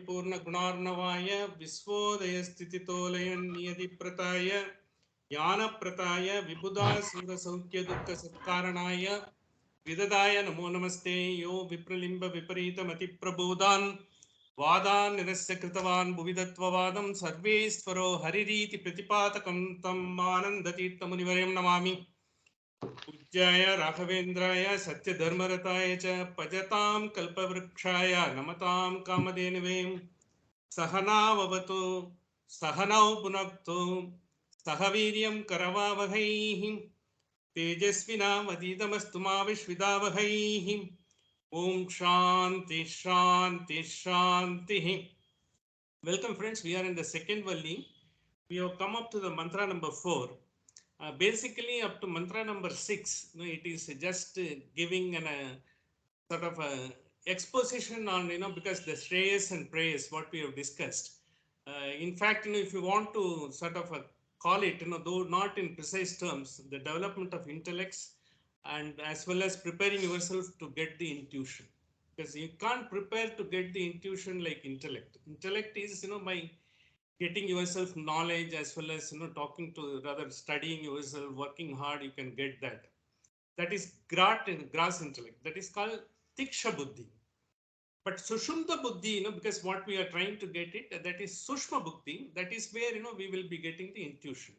Purna Gunarnavaya Visvodaya Stititolayan Niyadi Prataya Yana Prataya Vibhuda Sura Saukya Dukka Satkaranaya Vidadaya Namo Namaste Yo Vipralimba Viparita Mati Prabodhan Vadan Nirasya Kritavan Bhuvidatvavadam Sarvestvaro Haririti Pratipatakam Tam Anandati Tamunivaryam Namami पूज्याय राघवेन्द्राय सत्यधर्मरताय च भजतां कल्पवृक्षाय नमतां कामधेनवे सहनाववतु सहनौ भुनक्तु सह वीर्यं करवावहैः तेजस्विनावधीतमस्तु मा विद्विषावहैः ॐ शान्ति शान्ति शान्तिः. Welcome friends, we are in the second Valli. We have come up to the mantra number 4. Basically up to mantra number 6, it is just giving an sort of a exposition on, because the shreyas and prayers, what we have discussed. In fact, if you want to sort of call it, though not in precise terms, the development of intellects and as well as preparing yourself to get the intuition. Because you can't prepare to get the intuition like intellect. Intellect is, by getting yourself knowledge as well as talking to rather studying yourself, working hard, you can get that. That is gross intellect. That is called tiksha buddhi. But sushumta buddhi, because what we are trying to get it, that is sushma buddhi. That is where we will be getting the intuition.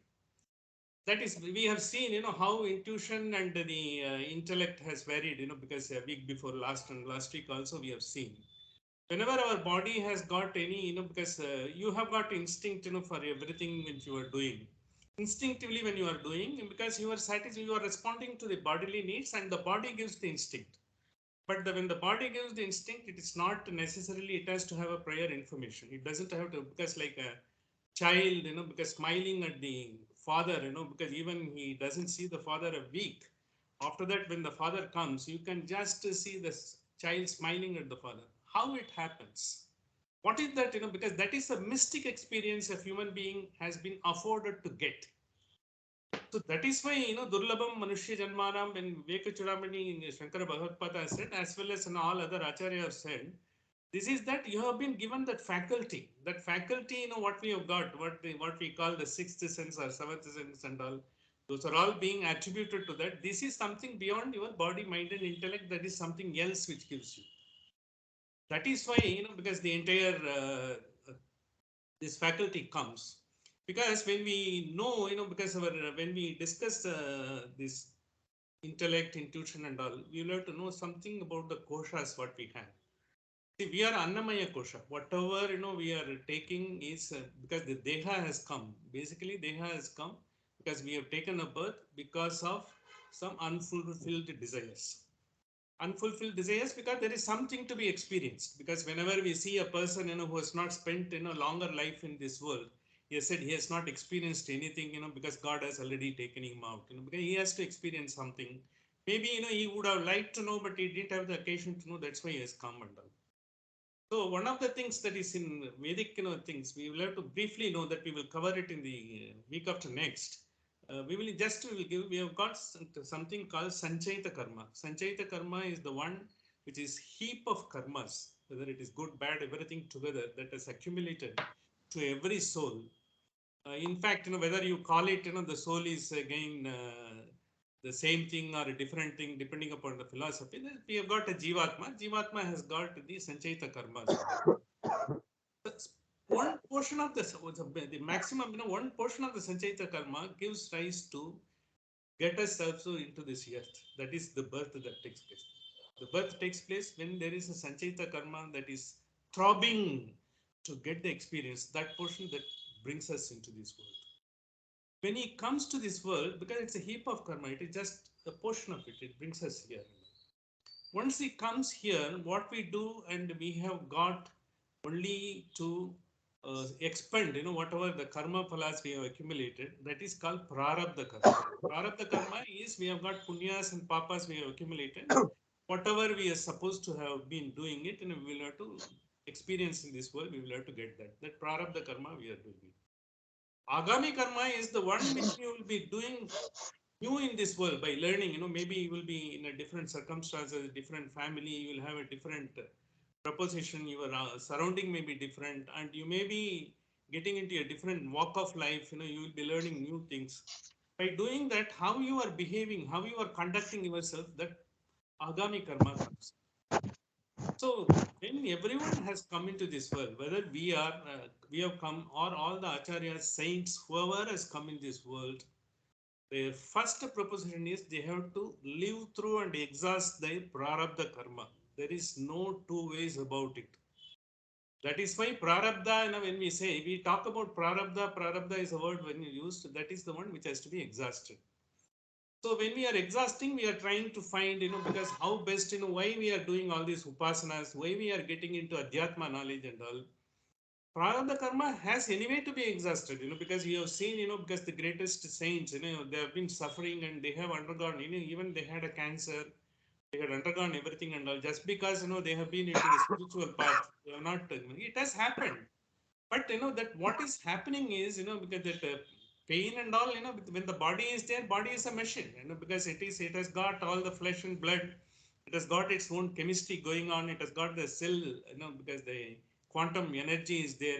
That is, we have seen how intuition and the intellect has varied. Because a week before last and last week also we have seen. Whenever our body has got any, because you have got instinct, for everything which you are doing. Instinctively when you are doing, because you are responding to the bodily needs and the body gives the instinct. But when the body gives the instinct, it is not necessarily, it has to have a prior information. It doesn't have to, because like a child, because smiling at the father, because even he doesn't see the father a week. After that, when the father comes, you can just see the child smiling at the father. How it happens? What is that? Because that is a mystic experience a human being has been afforded to get. So that is why, Durlabham Manushya Janmanam, when Vivekachudamani Shankara Bhagavad said, as well as all other Acharya have said, this is that you have been given that faculty. That faculty, what we have got, what we call the sixth sense or seventh sense and all, those are all being attributed to that. This is something beyond your body, mind and intellect. That is something else which gives you. That is why, because the entire, this faculty comes. Because when we know, because when we discuss this intellect, intuition and all, we will have to know something about the koshas, what we have. See, we are Annamaya kosha. Whatever, we are taking is, because the Deha has come. Basically, Deha has come because we have taken a birth because of some unfulfilled desires. Unfulfilled desires because there is something to be experienced. Because whenever we see a person, who has not spent, longer life in this world, he has said he has not experienced anything, because God has already taken him out, because he has to experience something. Maybe, he would have liked to know, but he didn't have the occasion to know. That's why he has come and all. So one of the things that is in Vedic, things, we will have to briefly know that we will cover it in the week after next. We have got something called Sanchayita Karma. Sanchayita Karma is the one which is heap of karmas, whether it is good, bad, everything together that has accumulated to every soul. In fact, whether you call it, the soul is again the same thing or a different thing, depending upon the philosophy. We have got a Jivatma. Jivatma has got the Sanchayita Karmas. One portion of the maximum, one portion of the Sanchayita Karma gives rise to get us also into this earth. That is the birth that takes place. The birth takes place when there is a Sanchayita Karma that is throbbing to get the experience, that portion that brings us into this world. When he comes to this world, because it's a heap of karma, it is just a portion of it, it brings us here. Once he comes here, what we do, and we have got only to expend, whatever the karma phalas we have accumulated, that is called prarabdha karma. Prarabdha karma is we have got punyas and papas we have accumulated. Whatever we are supposed to have been doing it, and we will have to experience in this world, we will have to get that. That prarabdha karma we are doing it. Agami karma is the one which you will be doing new in this world by learning. Maybe you will be in a different circumstances, different family, you will have a different proposition, your surrounding may be different, and you may be getting into a different walk of life. You will be learning new things. By doing that, how you are behaving, how you are conducting yourself, that agami karma comes. So when everyone has come into this world, whether we have come, or all the acharyas, saints, whoever has come in this world, their first proposition is they have to live through and exhaust their prarabdha karma. There is no two ways about it. That is why prarabdha, when we say, we talk about prarabdha, prarabdha is a word when you used, that is the one which has to be exhausted. So when we are exhausting, we are trying to find, because how best, why we are doing all these upasanas, why we are getting into adhyatma knowledge and all. Prarabdha karma has anyway to be exhausted, because you have seen, because the greatest saints, they have been suffering and they have undergone, even they had a cancer, they had undergone everything and all, just because, they have been into the spiritual path. They have not, it has happened. But that what is happening is, because that pain and all, when the body is there, body is a machine, because it has got all the flesh and blood, it has got its own chemistry going on, it has got the cell, because the quantum energy is there,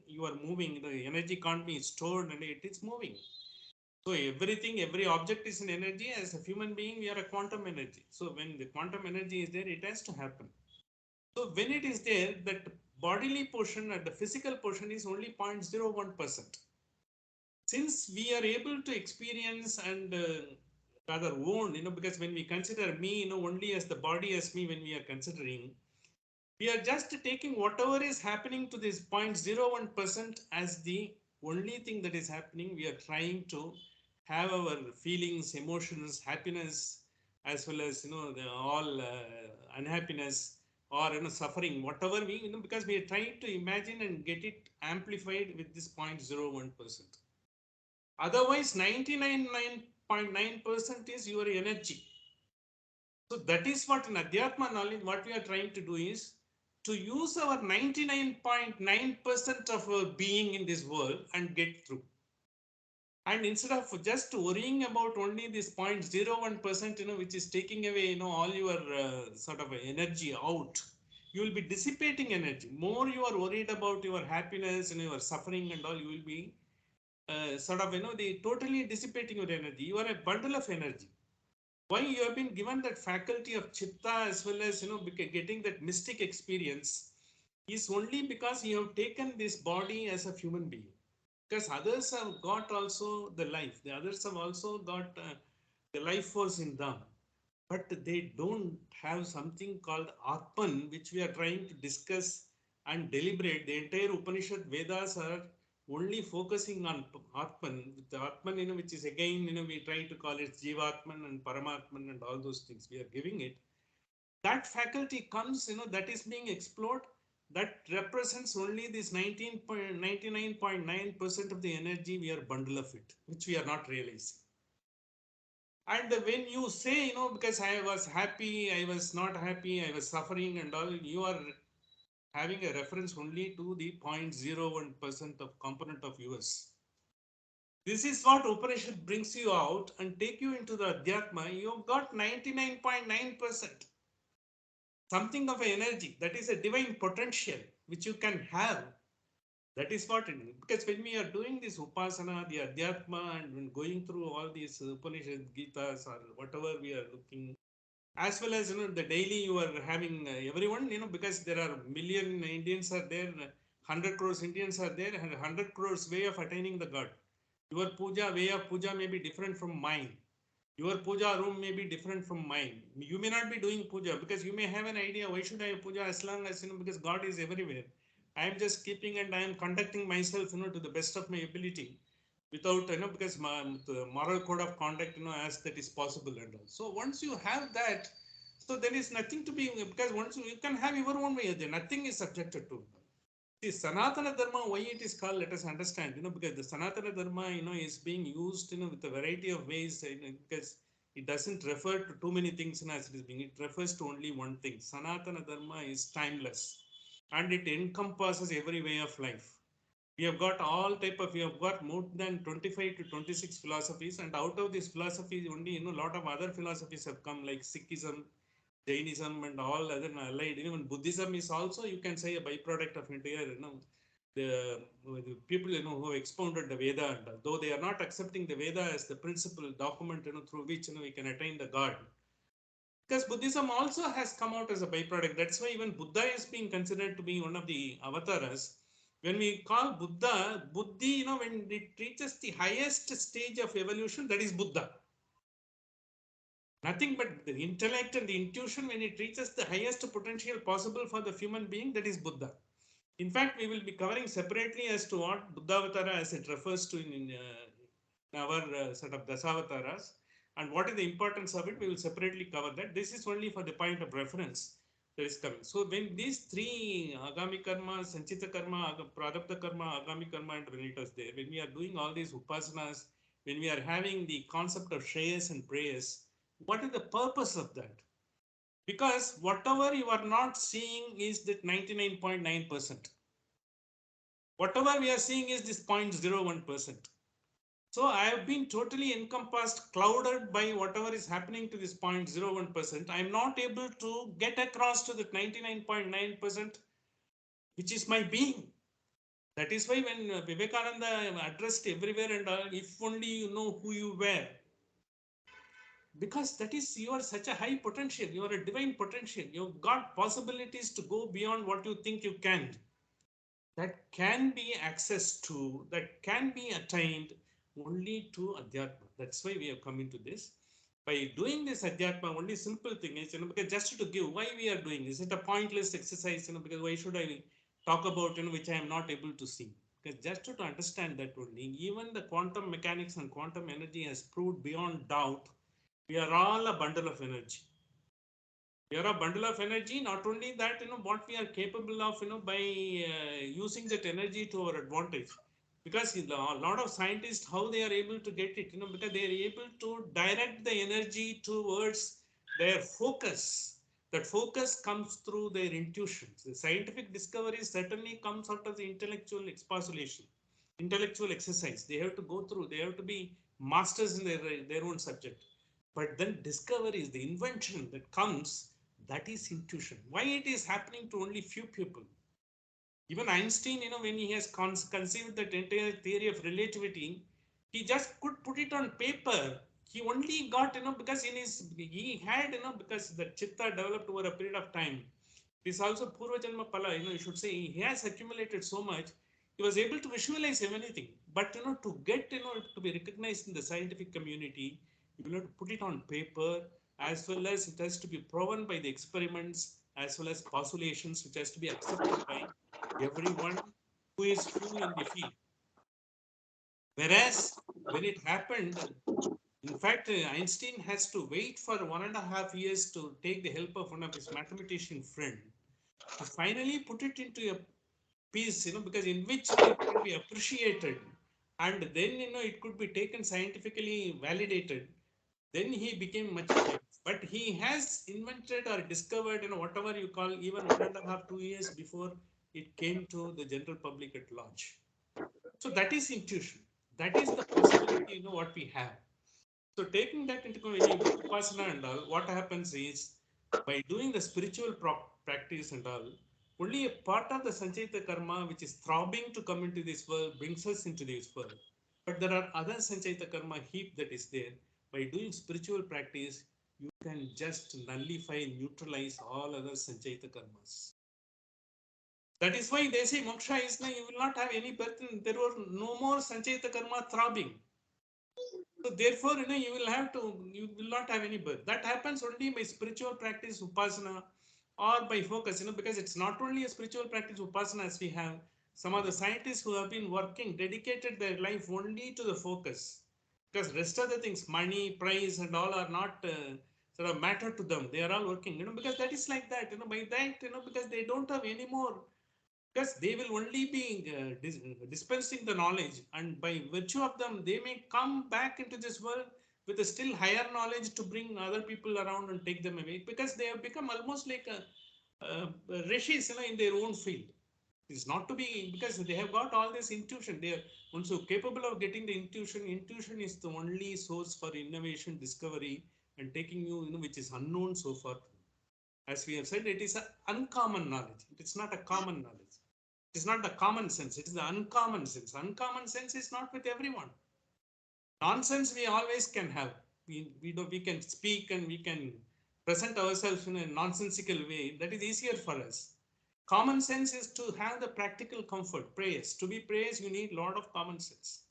you are moving, the energy can't be stored and it is moving. So everything, every object is an energy. As a human being, we are a quantum energy. So when the quantum energy is there, it has to happen. So when it is there, that bodily portion and the physical portion is only 0.01%. Since we are able to experience and rather own, because when we consider me, only as the body as me, when we are considering, we are just taking whatever is happening to this 0.01% as the only thing that is happening. We are trying to have our feelings, emotions, happiness, as well as the all unhappiness or suffering, whatever we, because we are trying to imagine and get it amplified with this 0.01%. Otherwise, 99.9% is your energy. So that is what in Adhyatma knowledge, what we are trying to do is to use our 99.9% of our being in this world and get through. And instead of just worrying about only this 0.01%, which is taking away, all your sort of energy out, you will be dissipating energy. More you are worried about your happiness and your suffering and all, you will be sort of, the totally dissipating your energy. You are a bundle of energy. Why you have been given that faculty of chitta as well as getting that mystic experience is only because you have taken this body as a human being, because others have got also the life, the others have also got the life force in them, but they don't have something called Atman, which we are trying to discuss and deliberate. The entire Upanishad Vedas are only focusing on Atman. The Atman, which is again, we try to call it Jivatman and Paramatman and all those things. We are giving it. That faculty comes, that is being explored. That represents only this 99.9% of the energy. We are bundle of it, which we are not realizing. And when you say, because I was happy, I was not happy, I was suffering and all, you are having a reference only to the 0.01% of component of yours. This is what Upanishad brings you out and take you into the Adhyatma. You've got 99.9%. Something of energy. That is a divine potential which you can have. That is what it is. Because when we are doing this Upasana, the Adhyatma, and when going through all these Upanishad, Gitas, or whatever we are looking, as well as the daily you are having everyone, because there are million Indians are there, 100 crores Indians are there, and 100 crores way of attaining the God. Your puja, way of puja may be different from mine. Your puja room may be different from mine. You may not be doing puja because you may have an idea, why should I have puja, as long as, because God is everywhere. I am just keeping and I am conducting myself, to the best of my ability, without, because the moral code of conduct, as that is possible and all. So once you have that, so there is nothing to be, because once you can have your own way, there nothing is subjected to. See, Sanatana Dharma, why it is called, let us understand, because the Sanatana Dharma, is being used, with a variety of ways, because it doesn't refer to too many things as it is being, it refers to only one thing. Sanatana Dharma is timeless and it encompasses every way of life. We have got all type of, we have got more than 25 to 26 philosophies, and out of these philosophies only, a lot of other philosophies have come, like Sikhism, Jainism and all other allied, even Buddhism is also, you can say, a byproduct of entire, the people, who expounded the Veda, and though they are not accepting the Veda as the principal document, through which, we can attain the God. Because Buddhism also has come out as a byproduct. That's why even Buddha is being considered to be one of the avatars. When we call Buddha, Buddhi, when it reaches the highest stage of evolution, that is Buddha. Nothing but the intellect and the intuition, when it reaches the highest potential possible for the human being, that is Buddha. In fact, we will be covering separately as to what Buddhavatara as it refers to in our set of Dasavataras, and what is the importance of it. We will separately cover that. This is only for the point of reference that is coming. So when these three Agami Karma, Sanchita Karma, Prarabdha Karma, Agami Karma, and when it was there, when we are doing all these Upasanas, when we are having the concept of Shreyas and Prayas, what is the purpose of that? Because whatever you are not seeing is that 99.9%. Whatever we are seeing is this 0.01%. So I have been totally encompassed, clouded by whatever is happening to this 0.01%. I am not able to get across to the 99.9%, which is my being. That is why when Vivekananda addressed everywhere and all, if only you know who you were, because that is, you are such a high potential, you are a divine potential, you've got possibilities to go beyond what you think you can, that can be accessed to, that can be attained only to Adhyatma. That's why we have come into this. By doing this Adhyatma, only simple thing is, because just to give why we are doing, is it a pointless exercise, because why should I talk about, which I am not able to see? Because just to understand that only, even the quantum mechanics and quantum energy has proved beyond doubt, we are all a bundle of energy. We are a bundle of energy. Not only that, what we are capable of, by using that energy to our advantage. Because a lot of scientists, how they are able to get it, because they are able to direct the energy towards their focus. That focus comes through their intuitions. The scientific discovery certainly comes out of the intellectual expostulation, intellectual exercise. They have to go through, they have to be masters in their own subject. But then discovery is the invention that comes, that is intuition. Why it is happening to only few people? Even Einstein, when he has conceived that entire theory of relativity, he just could put it on paper. He only got, because he had, because the chitta developed over a period of time. This also Purva Janma Pala, you should say, he has accumulated so much, he was able to visualize everything. But, to get, to be recognized in the scientific community, you will have to put it on paper, as well as it has to be proven by the experiments, as well as postulations, which has to be accepted by everyone who is true in the field. Whereas when it happened, in fact, Einstein has to wait for 1.5 years to take the help of one of his mathematician friend to finally put it into a piece, because in which it can be appreciated, and then it could be taken scientifically validated. Then he became much famous. But he has invented or discovered, whatever you call, even 1.5, 2 years before it came to the general public at large. So that is intuition. That is the possibility, what we have. So taking that into when you do Upasana and all, what happens is, by doing the spiritual practice and all, only a part of the Sanchita Karma which is throbbing to come into this world brings us into this world. But there are other Sanchita Karma heap that is there. By doing spiritual practice, you can just nullify, neutralize all other Sanchita Karmas. That is why they say moksha is you will not have any birth, there were no more Sanchita Karma throbbing. So therefore, you will have to, you will not have any birth. That happens only by spiritual practice, upasana, or by focus, because it's not only a spiritual practice, upasana, as we have some of the scientists who have been working, dedicated their life only to the focus. Because rest of the things, money, prize, and all are not sort of matter to them. They are all working, because that is like that, by that, because they don't have any more, because they will only be dispensing the knowledge, and by virtue of them they may come back into this world with a still higher knowledge to bring other people around and take them away, because they have become almost like a rishis in their own field. It's not to be, because they have got all this intuition. They are also capable of getting the intuition. Intuition is the only source for innovation, discovery, and taking you, which is unknown so far. As we have said, it is an uncommon knowledge. It is not a common knowledge. It is not the common sense. It is the uncommon sense. Uncommon sense is not with everyone. Nonsense we always can have. We can speak and we can present ourselves in a nonsensical way. That is easier for us. Common sense is to have the practical comfort. Praise. To be praised, you need a lot of common sense.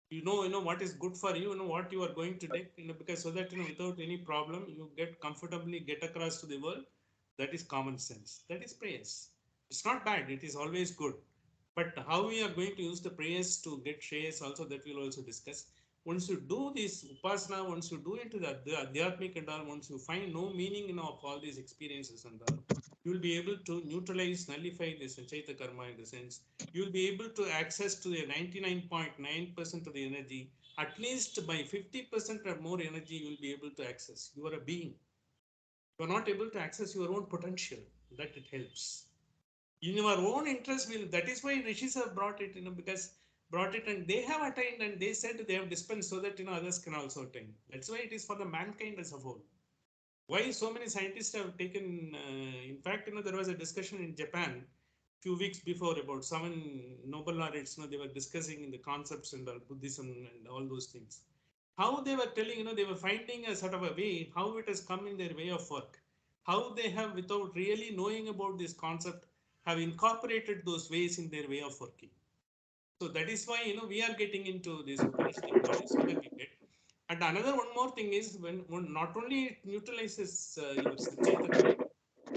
You know what is good for you, what you are going to take, because so that without any problem you get comfortably get across to the world. That is common sense. That is praise. It's not bad. It is always good. But how we are going to use the prayers to get shares also, that we'll also discuss. Once you do this upasana, once you do into the adhyatmic and all, once you find no meaning of all these experiences and all, you will be able to neutralize, nullify the sanchayita karma in the sense you will be able to access to the 99.9% of the energy. At least by 50% or more energy you will be able to access. You are a being. You are not able to access your own potential. That it helps in your own interest. Will that is why rishis have brought it, because brought it and they have attained and they said they have dispensed so that others can also attain. That's why it is for the mankind as a whole. Why so many scientists have taken, in fact, there was a discussion in Japan few weeks before about 7 Nobel laureates. They were discussing in the concepts and Buddhism and all those things. How they were telling, they were finding a sort of a way how it has come in their way of work. How they have, without really knowing about this concept, have incorporated those ways in their way of working. So that is why we are getting into this Upanishadic knowledge so that we get. And another one more thing is when not only it neutralizes your sanchayita karma,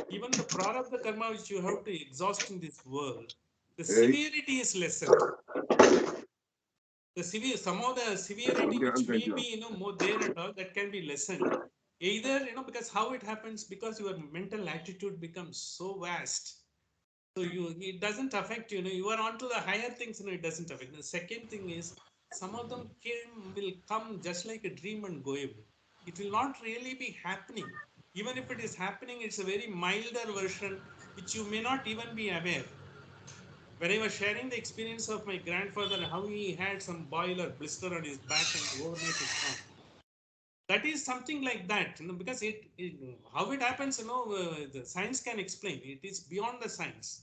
even the prarabdha karma which you have to exhaust in this world, the severity is lessened. The severe, some of the severity which may be more there and all, that can be lessened. Either because how it happens, because your mental attitude becomes so vast. So it doesn't affect you are on to the higher things, it doesn't affect. The second thing is some of them will come just like a dream and go away. It will not really be happening. Even if it is happening, it's a very milder version which you may not even be aware. When I was sharing the experience of my grandfather, how he had some boil or blister on his back and overnight it's gone. That is something like that, because how it happens, the science can explain. It is beyond the science.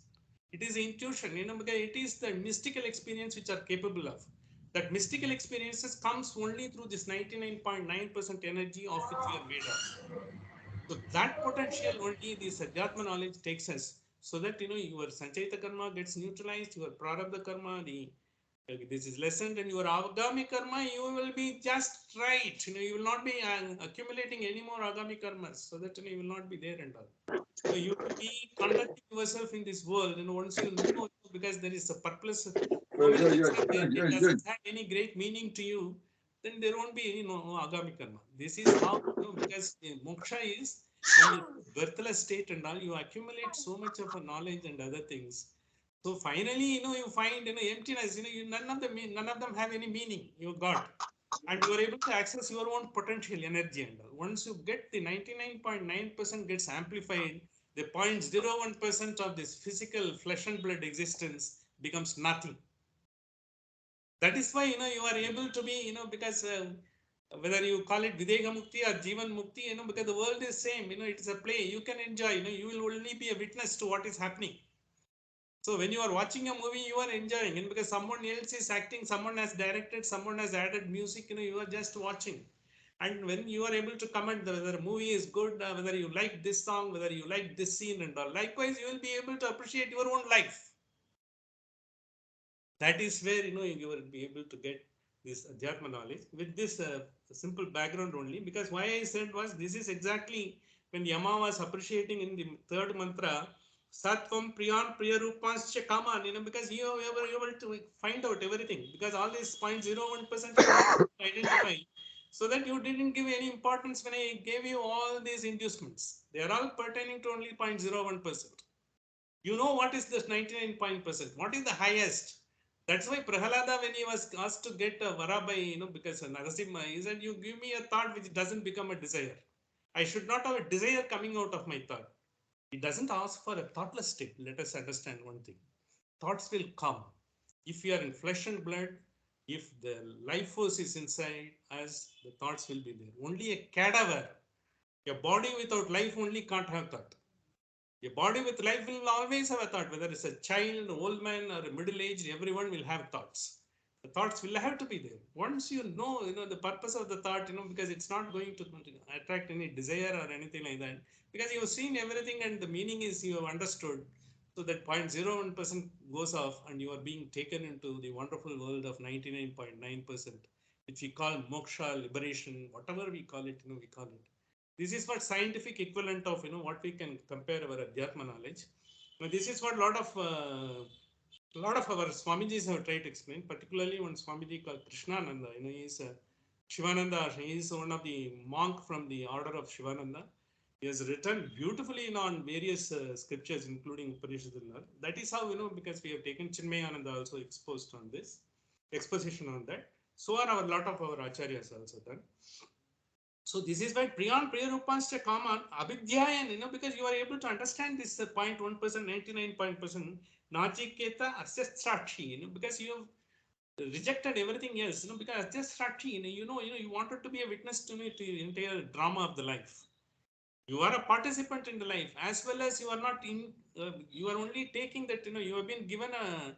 It is intuition, because it is the mystical experience which are capable of. That mystical experiences comes only through this 99.9% energy of which we are made of. So that potential only this Adhyatma knowledge takes us, so that your Sanchayita karma gets neutralized, your Prarabdha karma, this is lessened, and your Agami karma, you will be just right. You will not be accumulating any more Agami karmas, so that you will not be there and all. So you will be conducting yourself in this world, and once you know, because there is a purpose, so many things are there. It doesn't have any great meaning to you, then there won't be any Agami karma. This is how, because moksha is when you birthless state and all, you accumulate so much of a knowledge and other things. So finally, you find emptiness. None of them have any meaning. You got, and you are able to access your own potential energy. And once you get the 99.9% gets amplified, the 0.01% of this physical flesh and blood existence becomes nothing. That is why you are able to be because whether you call it Videga Mukti or Jivan Mukti, because the world is same. It is a play. You can enjoy. You will only be a witness to what is happening. So when you are watching a movie, you are enjoying it because someone else is acting, someone has directed, someone has added music, you are just watching. And when you are able to comment whether a movie is good, whether you like this song, whether you like this scene and all, likewise, you will be able to appreciate your own life. That is where, you will be able to get this Adhyatma knowledge with this simple background only. Because why I said was, this is exactly when Yama was appreciating in the third mantra, Sattvam Priyan Priyarupanscha Kaman, because you were able to find out everything. Because all these 0.01% you were able to identify. So that you didn't give any importance when I gave you all these inducements. They are all pertaining to only 0.01%. You know what is this 99%? What is the highest? That's why Prahalada, when he was asked to get a vara by, because Narasimha, he said, you give me a thought which doesn't become a desire. I should not have a desire coming out of my thought. He doesn't ask for a thoughtless state. Let us understand one thing. Thoughts will come. If you are in flesh and blood, if the life force is inside us, the thoughts will be there. Only a cadaver, a body without life only can't have thought. A body with life will always have a thought, whether it's a child, old man, or a middle-aged, everyone will have thoughts. The thoughts will have to be there. Once you know the purpose of the thought, because it's not going to attract any desire or anything like that. Because you have seen everything and the meaning is you have understood. So that 0.01% goes off and you are being taken into the wonderful world of 99.9%, which we call moksha, liberation, whatever we call it, we call it. This is what scientific equivalent of what we can compare our Adhyatma knowledge. Now, this is what a lot of our Swamijis have tried to explain, particularly one Swamiji called Krishnananda. He is Shivananda. He is one of the monk from the order of Shivananda. He has written beautifully on various scriptures, including Upanishad. That is how, because we have taken Chinmayananda also exposed on this, exposition on that. So are a lot of our acharyas also done. So this is why Priyan Priyarupansta common Abhidhyayan, because you are able to understand this 0.1%, 99%, Nachiketa Asyastrakshi, because you have rejected everything else, because Asyastrakshi, you wanted to be a witness to the entire drama of the life. You are a participant in the life, as well as you are not in, you are only taking that, you have been given a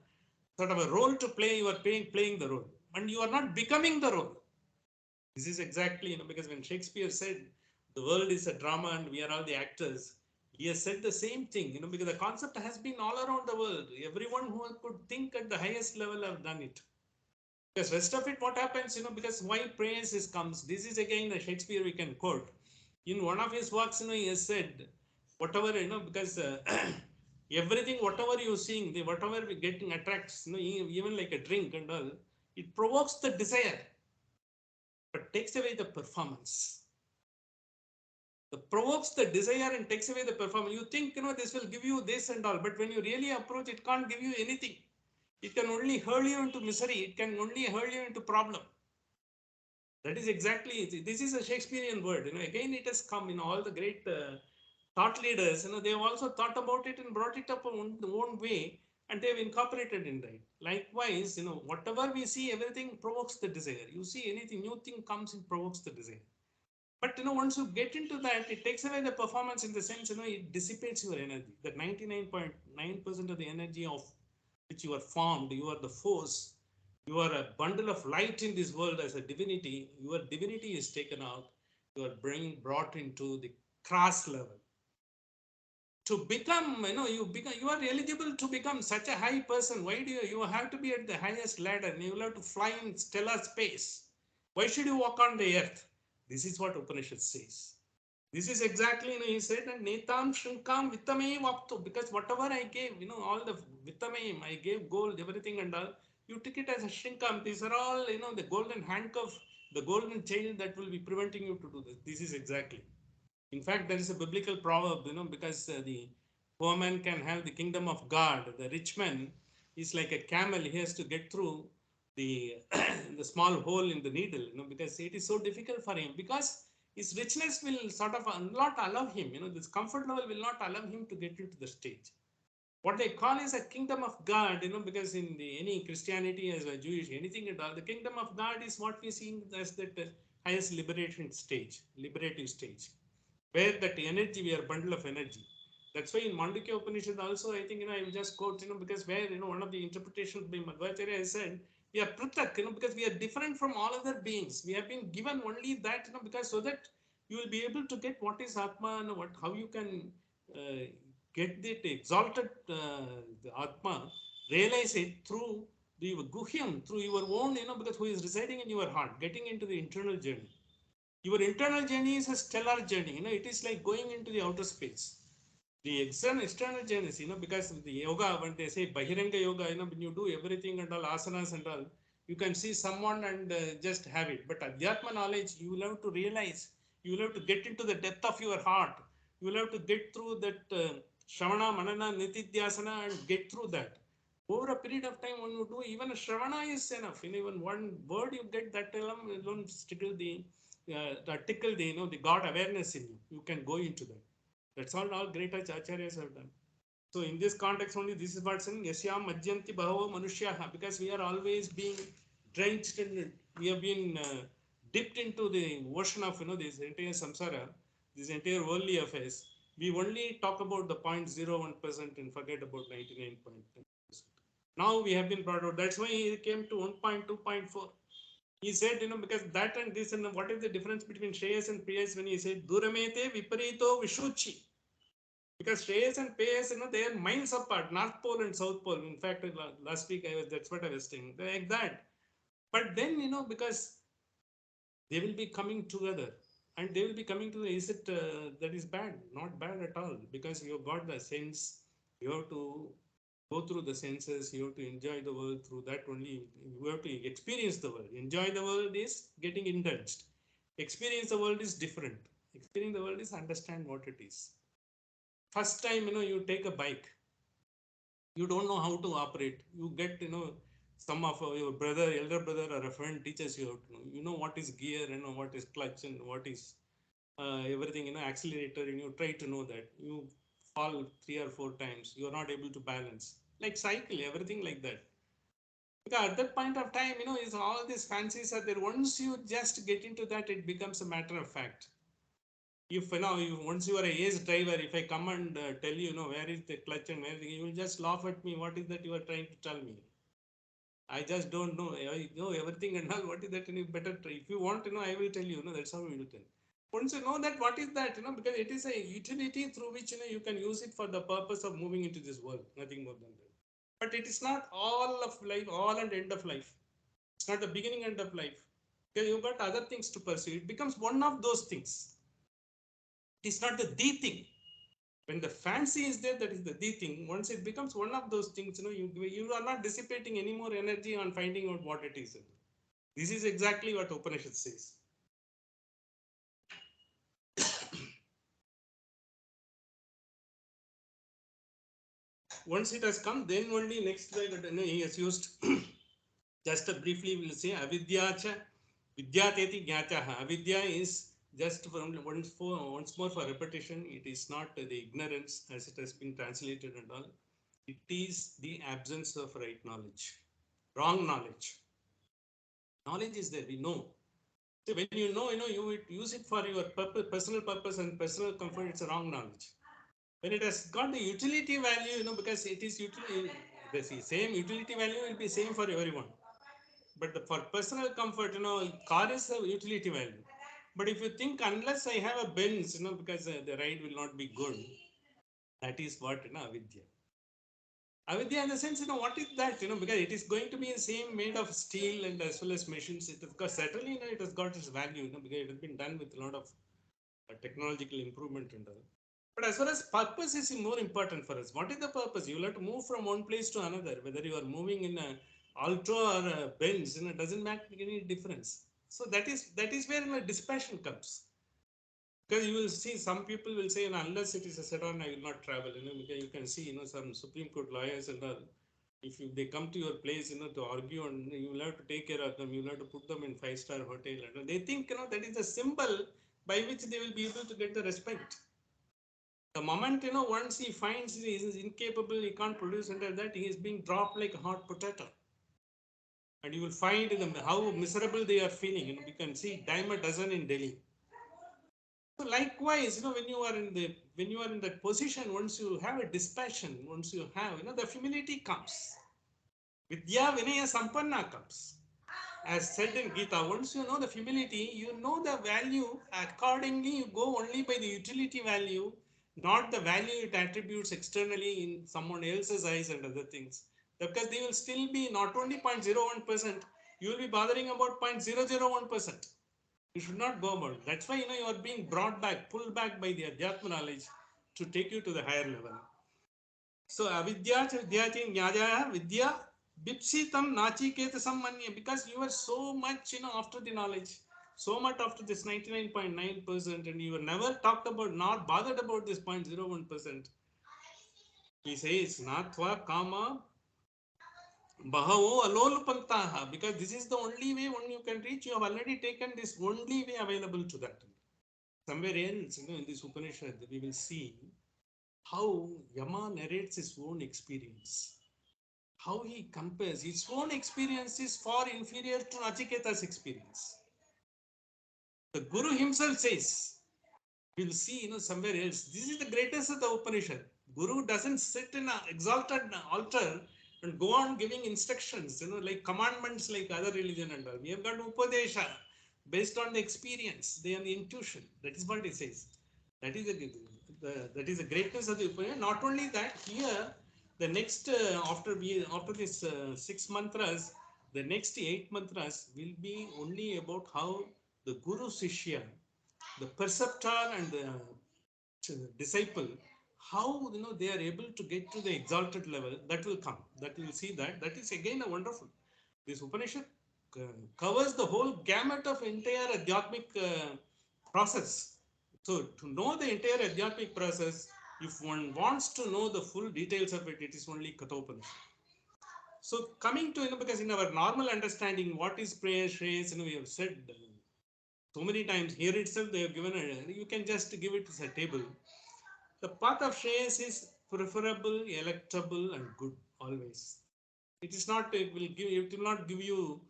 sort of a role to play, you are playing the role, and you are not becoming the role. This is exactly, because when Shakespeare said the world is a drama and we are all the actors, he has said the same thing, because the concept has been all around the world. Everyone who could think at the highest level have done it. Because rest of it, what happens, because why praise is comes. This is again the Shakespeare we can quote. In one of his works, he has said, whatever, because everything, whatever you seeing, whatever we getting attracts, even like a drink and all, it provokes the desire but takes away the performance. It provokes the desire and takes away the performance. You think, this will give you this and all, but when you really approach, it can't give you anything. It can only hurl you into misery. It can only hurl you into problem. That is exactly it. This is a Shakespearean word. Again, it has come. All the great thought leaders. They have also thought about it and brought it up in their own way, and they have incorporated in that. Likewise, whatever we see, everything provokes the desire. You see anything, new thing comes, it provokes the desire. But once you get into that, it takes away the performance in the sense, it dissipates your energy. That 99.9% of the energy of which you are formed, you are the force, you are a bundle of light in this world as a divinity. Your divinity is taken out. You are brought into the crass level. To become, you are eligible to become such a high person. Why do you have to be at the highest ladder and you will have to fly in stellar space? Why should you walk on the earth? This is what Upanishad says. This is exactly, he said, and Netam Shrinkam Vitame Vapto, because whatever I gave, all the Vitame, I gave gold, everything and all, you took it as a Shrinkam. These are all, the golden handcuff, the golden chain that will be preventing you to do this. This is exactly. In fact, there is a biblical proverb, because the poor man can have the kingdom of God. The rich man is like a camel. He has to get through the the small hole in the needle, because it is so difficult for him. Because his richness will sort of not allow him, this comfort level will not allow him to get into the stage. What they call is a kingdom of God, because in any Christianity as a Jewish, anything at all, the kingdom of God is what we see as that highest liberative stage, where that energy, we are a bundle of energy. That's why in Mandukya Upanishad also, I think, I will just quote, because where, one of the interpretations by Madhvacharya has said, we are pruthak, because we are different from all other beings. We have been given only that, because so that you will be able to get what is Atma and how you can get that exalted the Atma, realize it through the Guhyam, through your own, because who is residing in your heart, getting into the internal journey. Your internal journey is a stellar journey. It is like going into the outer space. The external journeys, because the yoga, when they say Bahiranga yoga, when you do everything and all asanas and all, you can see someone and just have it. But Adhyatma knowledge, you will have to realize, you will have to get into the depth of your heart. You will have to get through that Shravana, Manana, Nitidhyasana and get through that. Over a period of time, when you do, even a Shravana is enough. Even one word you get, that alone tickle the the God awareness in you. You can go into that. That's all great acharyas have done. So in this context only, this is what's saying, Yasyam Madhyanti Bahava Manushyaha, because we are always being drenched in, we have been dipped into the ocean of, this entire samsara, this entire worldly affairs. We only talk about the 0.01% and forget about 99.9%. Now we have been brought out. That's why he came to 1.2, 2.4. He said, because that and this, and what is the difference between Shreyas and Priyas when he said, Duramete Viparito Vishuchi? Because Shreyas and Priyas, they are miles apart, North Pole and South Pole. In fact, last week that's what I was saying. They're like that. But then, because they will be coming together, and they will be coming to, is it that is bad? Not bad at all, because you've got the sense, you have to go through the senses, you have to enjoy the world through that only. You have to experience the world. Enjoy the world is getting indulged. Experience the world is different. Experience the world is understand what it is. First time, you take a bike, you don't know how to operate. You get, some of your brother, elder brother, or a friend teaches you how to know. You know what is gear, what is clutch, and what is everything, accelerator, and you try to know that. You fall 3 or 4 times, you are not able to balance. Like cycle, everything like that. Because at that point of time, is all these fancies are there. Once you just get into that, it becomes a matter of fact. If once you are a ace driver, if I come and tell you, where is the clutch and where you will just laugh at me. What is that you are trying to tell me? I just don't know. I know everything and all. What is that? And you better try. If you want to know, I will tell you. That's how we will tell. Once you know that, what is that? Because it is a utility through which you can use it for the purpose of moving into this world. Nothing more than that. But it is not all of life, all and end of life. It's not the beginning and end of life. Because you've got other things to pursue. It becomes one of those things. It is not the thing. When the fancy is there, that is the thing. Once it becomes one of those things, you are not dissipating any more energy on finding out what it is. This is exactly what Upanishad says. Once it has come, then only next he has used just briefly we'll say avidyacha vidyateti jnataha. Avidya is just once more for repetition. It is not the ignorance as it has been translated and all. It is the absence of right knowledge, wrong knowledge. Knowledge is there, we know. So when you know, you use it for your purpose, personal purpose and personal comfort, it's a wrong knowledge. When it has got the utility value, because it is utility, the same utility value will be same for everyone. But for personal comfort, car is a utility value. But if you think, unless I have a Benz, because the ride will not be good, that is what, avidya. Avidya in the sense, what is that, because it is going to be the same made of steel and as well as machines. It has got, certainly, it has got its value, because it has been done with a lot of technological improvement and all. But as far as purpose is more important for us. What is the purpose? You will have to move from one place to another, whether you are moving in a Alto or a Benz, it doesn't make any difference. So that is where the dispassion comes. Because you will see some people will say, unless it is a sedan, I will not travel. Because you can see, some Supreme Court lawyers and all. If they come to your place, to argue, and you will have to take care of them, you will have to put them in 5-star hotel. And they think, that is a symbol by which they will be able to get the respect. The moment, once he finds he is incapable, he can't produce under that, he is being dropped like a hot potato. And you will find how miserable they are feeling. You can see dime a dozen in Delhi. So likewise, when you are in that position, once you have a dispassion, once you have, the humility comes. Vidya Vinaya Sampanna comes. As said in Gita, once you know the humility, you know the value. Accordingly, you go only by the utility value, not the value it attributes externally in someone else's eyes and other things. Because they will still be not only 0.01%, you will be bothering about 0.001%. You should not go about it. That's why you are being brought back, pulled back by the Adhyatma knowledge to take you to the higher level. So avidya vidyati jnaya vidya bipsitam nachiketasam manya, because you are so much after the knowledge, so much after this 99.9%, and you were never talked about, not bothered about this 0.01%. He says natva kama bahavo alolupantaha, because this is the only way when you can reach. You have already taken this only way available to that. Somewhere else, in this Upanishad, we will see how Yama narrates his own experience. How he compares his own experience is far inferior to Nachiketa's experience. The Guru himself says, We'll see, somewhere else. This is the greatest of the Upanishad. Guru doesn't sit in an exalted altar and go on giving instructions, like commandments like other religion and all. We have got Upadesha based on the experience, the intuition. That is what it says. That is that is the greatness of the Upanishad. Not only that, here the next after this 6 mantras, the next 8 mantras will be only about how the Guru Sishya, the perceptor and the disciple, how they are able to get to the exalted level. That will come, that we will see. That is again a wonderful. This Upanishad covers the whole gamut of entire adhyatmic process. So to know the entire adhyatmic process, if one wants to know the full details of it, it is only Kathopanishad. So coming to, because in our normal understanding, what is prayer, shreyas, we have said so many times. Here itself they have given you can just give it as a table. The path of Shreyas is preferable, electable, and good always. It is not. It will not give you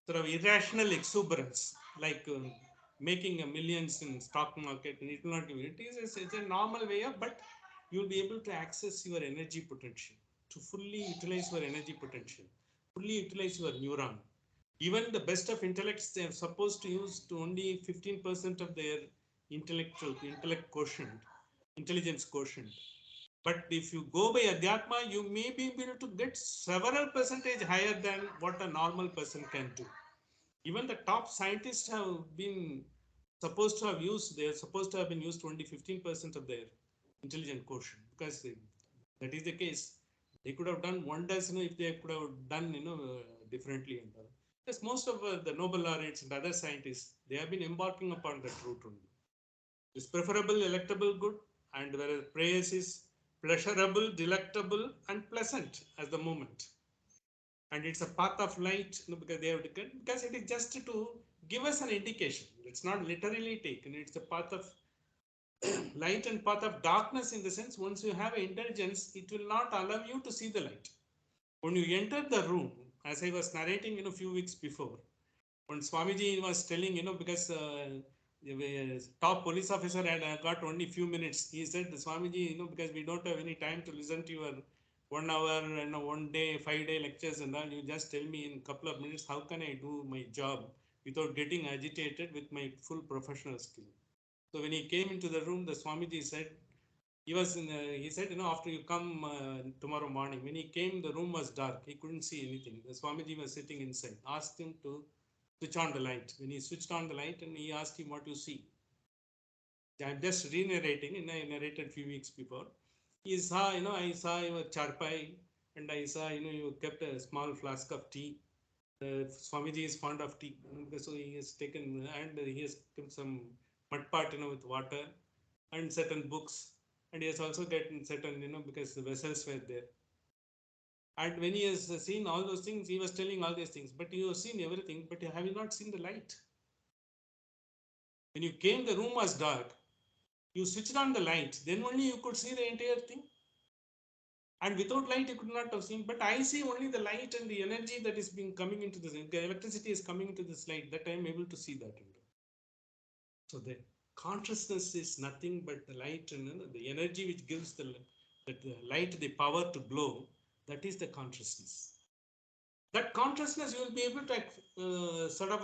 sort of irrational exuberance like making a millions in stock market. And it will not give you. It's a normal way of, but you will be able to access your energy potential, to fully utilize your energy potential, fully utilize your neuron. Even the best of intellects, they are supposed to use to only 15% of their intellect quotient, intelligence quotient. But if you go by Adhyatma, you may be able to get several percentage higher than what a normal person can do. Even the top scientists have been supposed to have used, they are supposed to have been used only 15% of their intelligent quotient, because that is the case. They could have done wonders, if they could have done, differently. And all. Yes, most of the Nobel laureates and other scientists, they have been embarking upon that route only. Is preferable, electable, good, and whereas praise is pleasurable, delectable, and pleasant as the moment. And it's a path of light, because they have because it is just to give us an indication. It's not literally taken. It's a path of light and path of darkness, in the sense, once you have intelligence, it will not allow you to see the light. When you enter the room, as I was narrating a few weeks before, when Swamiji was telling, because the top police officer had got only few minutes, he said, Swamiji, because we don't have any time to listen to your 1 hour and 1 day, 5 day lectures and all, you just tell me in a couple of minutes, how can I do my job without getting agitated with my full professional skill? So when he came into the room, the Swamiji said, he said, after you come tomorrow morning, when he came, the room was dark. He couldn't see anything. The Swamiji was sitting inside. Asked him to switch on the light. When he switched on the light, and he asked him what you see. I'm just re-narrating, and I narrated a few weeks before. He saw, I saw your charpai, and I saw, you kept a small flask of tea. Swamiji is fond of tea, so he has taken, and he has kept some mud pot, with water, and certain books, and he has also gotten certain, because the vessels were there. And when he has seen all those things, he was telling all these things. But you have seen everything, but have you not seen the light? When you came, the room was dark. You switched on the light, then only you could see the entire thing. And without light, you could not have seen. But I see only the light and the energy that is being coming into this. The electricity is coming into this light. That I am able to see that. So the consciousness is nothing but the light, and the energy which gives the light, the power to glow. That is the consciousness. That consciousness you will be able to sort of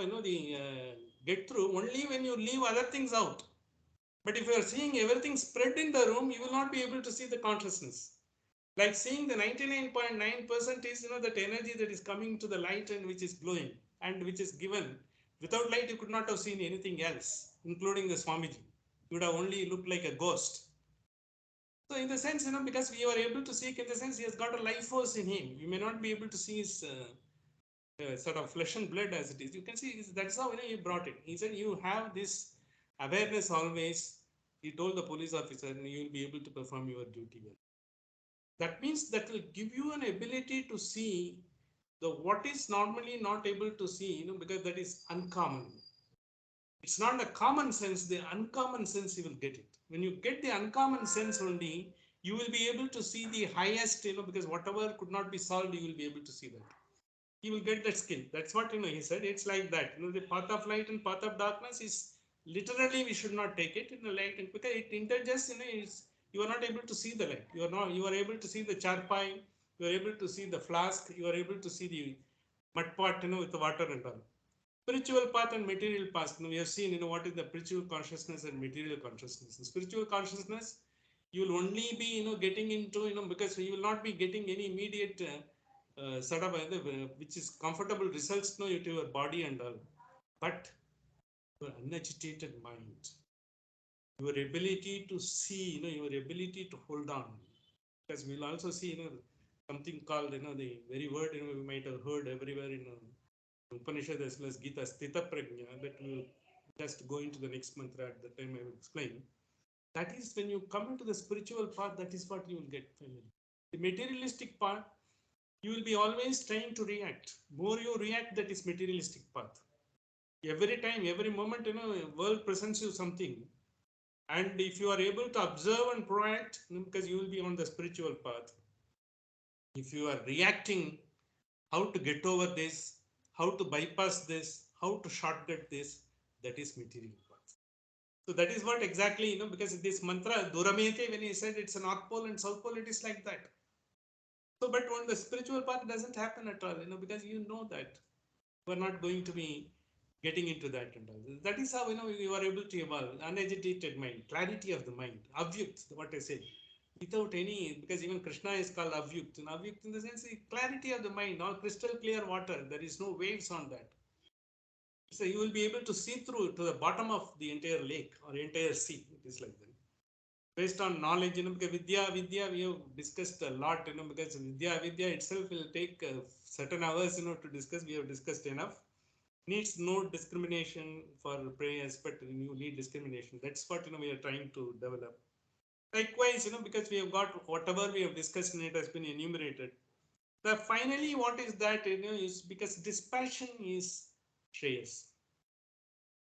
get through only when you leave other things out. But if you are seeing everything spread in the room, you will not be able to see the consciousness. Like seeing the 99.9% is that energy that is coming to the light and which is glowing and which is given. Without light, you could not have seen anything else, including the Swamiji. You would have only looked like a ghost. So in the sense, because we are able to see, in the sense he has got a life force in him. You may not be able to see his sort of flesh and blood as it is. You can see that's how he brought it. He said you have this awareness always. He told the police officer, and you will be able to perform your duty well. That means that will give you an ability to see the what is normally not able to see, because that is uncommon. It's not the common sense, the uncommon sense you will get it. When you get the uncommon sense only, you will be able to see the highest, because whatever could not be solved, you will be able to see that. You will get that skill. That's what he said. It's like that. The path of light and path of darkness is literally we should not take it in the light, because it interjects, you are not able to see the light. You are able to see the charpai, you are able to see the flask, you are able to see the mud pot, with the water and all. Spiritual path and material path. We have seen, what is the spiritual consciousness and material consciousness. In spiritual consciousness, you will only be, getting into, because you will not be getting any immediate sort of, which is comfortable results, to your body and all. But your unagitated mind, your ability to see, your ability to hold on. Because we'll also see, something called, the very word, we might have heard everywhere in Upanishad as well as Gita, Sthita Prajna, that will just go into the next mantra at the time I will explain. That is when you come into the spiritual path, that is what you will get finally. The materialistic part, you will be always trying to react. More you react, that is materialistic path. Every time, every moment, world presents you something. And if you are able to observe and proact, because you will be on the spiritual path. If you are reacting, how to get over this, how to bypass this, how to shortcut this, that is material path. So that is what exactly, because this mantra, Duramete, when he said it's a North Pole and South Pole, it is like that. So, but on the spiritual path, it doesn't happen at all, because you know that you are not going to be getting into that and all. That is how, you are able to evolve. Unagitated mind, clarity of the mind, avyukt, what I said. Without any, because even Krishna is called avyukt. And avyukt in the sense, the clarity of the mind, all crystal clear water. There is no waves on that. So you will be able to see through to the bottom of the entire lake or entire sea. It is like that. Based on knowledge, because Vidya, we have discussed a lot, because Vidya itself will take certain hours, to discuss. We have discussed enough. Needs no discrimination for prayers, but you need discrimination. That's what, we are trying to develop. Likewise, because we have got whatever we have discussed and it has been enumerated. Finally, what is that, is because dispassion is Shreyas.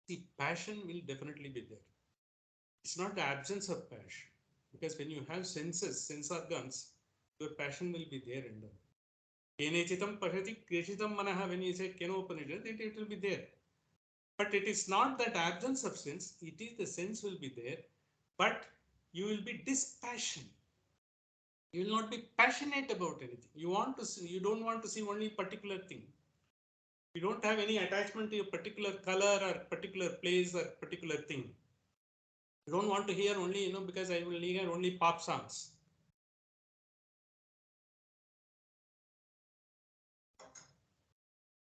See, passion will definitely be there. It's not the absence of passion. Because when you have sense organs, your passion will be there and all. Kenechitam pashati keshitam manaha, when you say Kathopanishad, it will be there. But it is not that absence of sense, it is the sense will be there, but you will be dispassionate. You will not be passionate about anything. You don't want to see only particular thing. You don't have any attachment to a particular color or particular place or particular thing. You don't want to hear only, because I will hear only pop songs.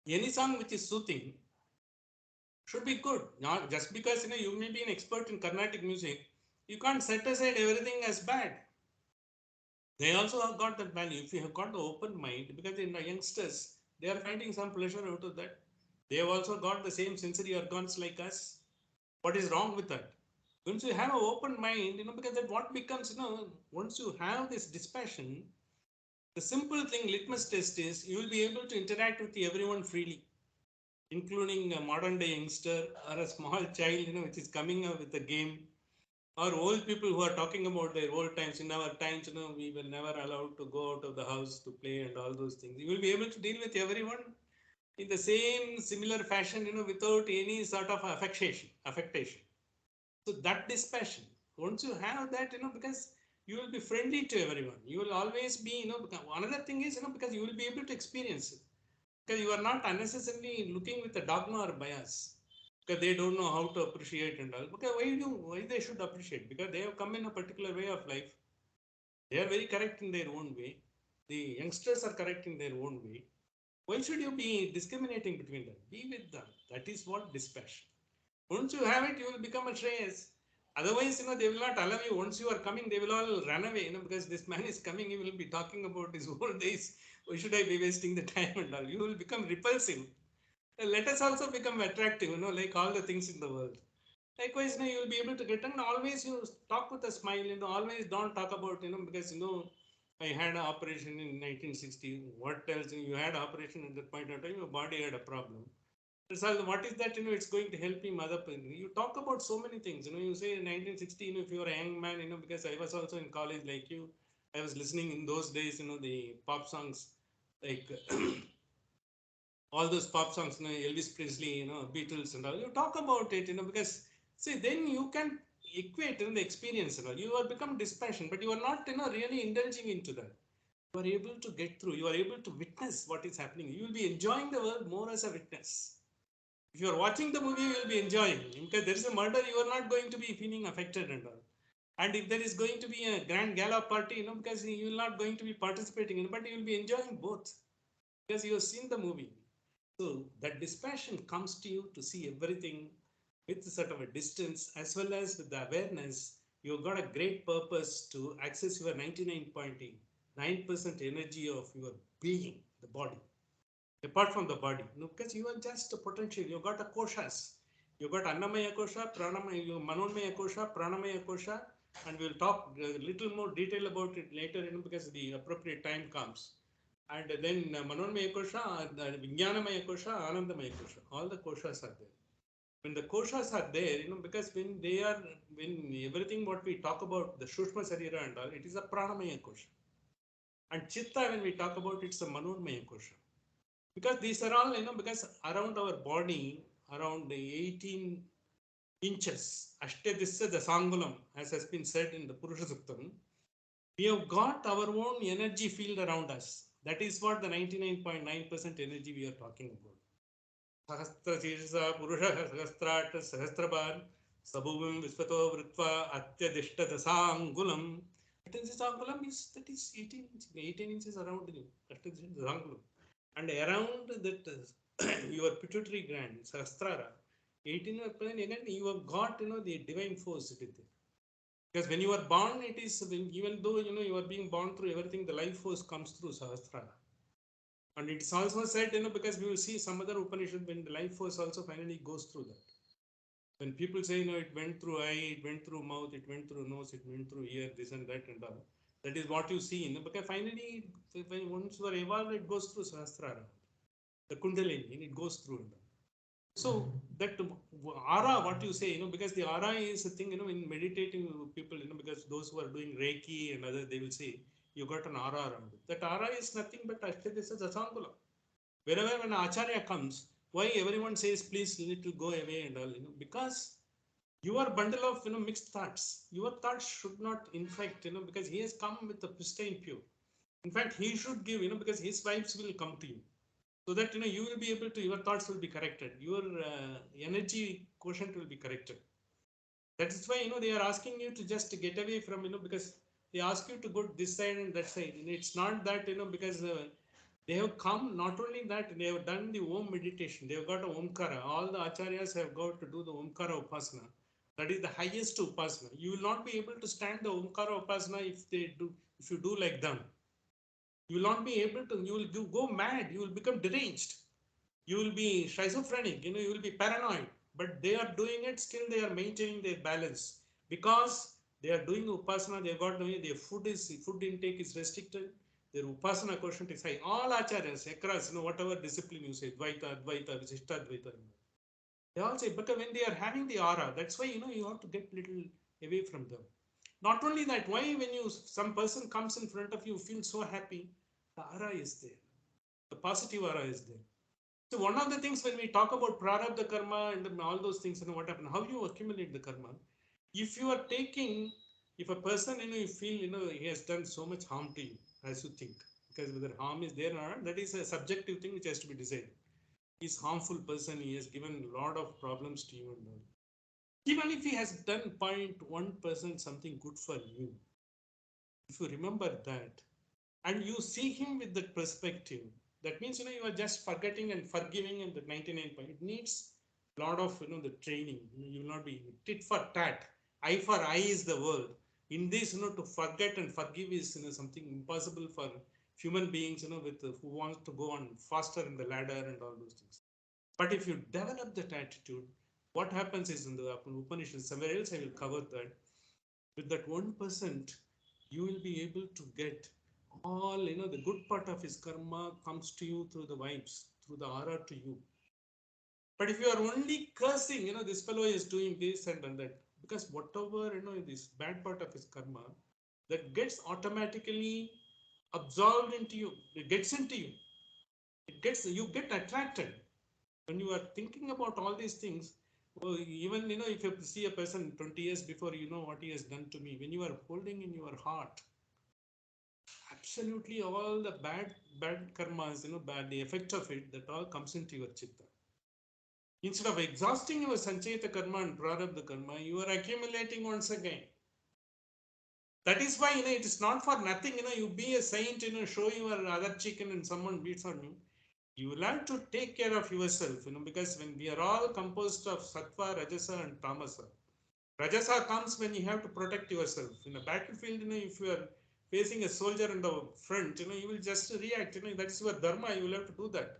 Any song which is soothing should be good. Not just because, you may be an expert in Carnatic music, you can't set aside everything as bad. They also have got that value. If you have got the open mind, because in the youngsters, they are finding some pleasure out of that. They have also got the same sensory organs like us. What is wrong with that? Once you have an open mind, because that what becomes, once you have this dispassion, the simple thing, litmus test is, you will be able to interact with everyone freely, including a modern day youngster or a small child, which is coming up with a game, or old people who are talking about their old times. In our times, we were never allowed to go out of the house to play and all those things. You will be able to deal with everyone in the same similar fashion, without any sort of affectation. So that dispassion, once you have that, because you will be friendly to everyone. You will always be, another thing is, because you will be able to experience it. Because you are not unnecessarily looking with a dogma or bias. Because they don't know how to appreciate and all. Because why they should appreciate? Because they have come in a particular way of life. They are very correct in their own way. The youngsters are correct in their own way. Why should you be discriminating between them? Be with them. That is what dispassion. Once you have it, you will become a Shreyas. Otherwise, they will not allow you. Once you are coming, they will all run away, because this man is coming, he will be talking about his old days. Why should I be wasting the time and all? You will become repulsive. Let us also become attractive, like all the things in the world. Likewise, you will be able to get, and always you talk with a smile, always don't talk about, because, I had an operation in 1960. What else? You had operation at that point of time, your body had a problem. That's all. What is that, it's going to help him other people. You talk about so many things, you say in 1960, if you are a young man, because I was also in college like you, I was listening in those days, the pop songs, like all those pop songs, Elvis Presley, Beatles and all. You talk about it, because See, then you can equate in the experience. You are become dispassionate, but you are not really indulging into that. You are able to get through. You are able to witness what is happening. You will be enjoying the world more as a witness. If you are watching the movie, you will be enjoying. Because there is a murder, you are not going to be feeling affected and all. And if there is going to be a grand gala party, because you will not going to be participating in it, but you will be enjoying both because you have seen the movie. So that dispassion comes to you to see everything with sort of a distance as well as with the awareness. You've got a great purpose to access your 99.9% energy of your being, the body, apart from the body. Because you are just a potential. You've got a koshas. You've got Annamaya kosha, Pranamaya, Manonmaya kosha, Pranamaya kosha, and we'll talk a little more detail about it later, because the appropriate time comes. And then Manonmaya kosha, Vijnanamaya kosha, Anandamaya kosha. All the koshas are there. When the koshas are there, because when everything what we talk about, the Shushma Sarira and all, it is a Pranamaya kosha. And Chitta, when we talk about, it's a Manonmaya kosha. Because these are all, because around our body, around 18 inches, Ashtadisya Dasangulam, as has been said in the Purusha Suktam, we have got our own energy field around us. That is what the 99.9% energy we are talking about. Sahastra Shirsa Purusha Sahasrata Sahasraban Sabhuvim Visvato Vritva Atyadishta Dasangulam. Dasangulam is, that is 18 inches around you. Ashtadishta Dasangulam. And around that your pituitary gland, Sahasrara, 18 again, you have got the divine force with it. Because when you are born, it is, even though you are being born through everything, the life force comes through Sahasrara. And it is also said, because we will see some other Upanishad when the life force also finally goes through that. When people say, it went through eye, it went through mouth, it went through nose, it went through ear, this and that and all. That is what you see. Because finally, once you are evolved, it goes through Sahasrara. The Kundalini, it goes through. So that aura, what you say, because the aura is a thing, in meditating people, because those who are doing Reiki and other, they will say, you got an aura around it. That aura is nothing but Ashtadisya Dasangula. Wherever when Acharya comes, why everyone says, please, you need to go away and all, because your bundle of, mixed thoughts, your thoughts should not infect, because he has come with the pristine pure. In fact, he should give, because his vibes will come to you. So that you will be able to, your thoughts will be corrected, your energy quotient will be corrected. That is why they are asking you to just get away from, because they ask you to go this side and that side. It's not that because they have come, not only that, they have done the Om meditation, they have got a Omkara. All the acharyas have got to do the Omkara Upasana. That is the highest Upasana. You will not be able to stand the Omkara Upasana if you do like them. You will not be able to, you will go mad, you will become deranged. You will be schizophrenic, you will be paranoid. But they are doing it, still they are maintaining their balance. Because they are doing Upasana, they have got their food intake is restricted, their Upasana quotient is high. All acharyas, across, whatever discipline you say, Dvaita, Advaita, Visishta Advaita. They all say, because when they are having the aura, that's why, you have to get little away from them. Not only that, why when some person comes in front of you, feel so happy, the aura is there. The positive aura is there. So one of the things when we talk about prarabdha karma and all those things, what happen, how you accumulate the karma. If you are taking, if a person, you feel, he has done so much harm to you, as you think, because whether harm is there or not, that is a subjective thing which has to be decided. He's harmful person, he has given a lot of problems to you and all. Even if he has done 0.1% something good for you, if you remember that, and you see him with that perspective, that means you are just forgetting and forgiving, and the 99 point. It needs a lot of the training. You will not be tit for tat. Eye for eye is the world. In this, to forget and forgive is something impossible for human beings. With who wants to go on faster in the ladder and all those things. But if you develop that attitude, what happens is in the Upanishad, somewhere else I will cover that. With that 1%, you will be able to get all, the good part of his karma comes to you through the vibes, through the aura to you. But if you are only cursing, this fellow is doing this and that, because whatever, this bad part of his karma, that gets automatically absorbed into you, it gets into you. You get attracted. When you are thinking about all these things, Oh, even, if you see a person 20 years before, what he has done to me, when you are holding in your heart, absolutely all the bad karmas, bad, the effect of it, that all comes into your chitta. Instead of exhausting your sanchayita karma and prarabdha karma, you are accumulating once again. That is why, it is not for nothing, you be a saint, show your other chicken and someone beats on you. You will have to take care of yourself, because when we are all composed of sattva, rajasa and tamasa. Rajasa comes when you have to protect yourself. In a battlefield, if you are facing a soldier in the front, you will just react, that is your dharma, you will have to do that.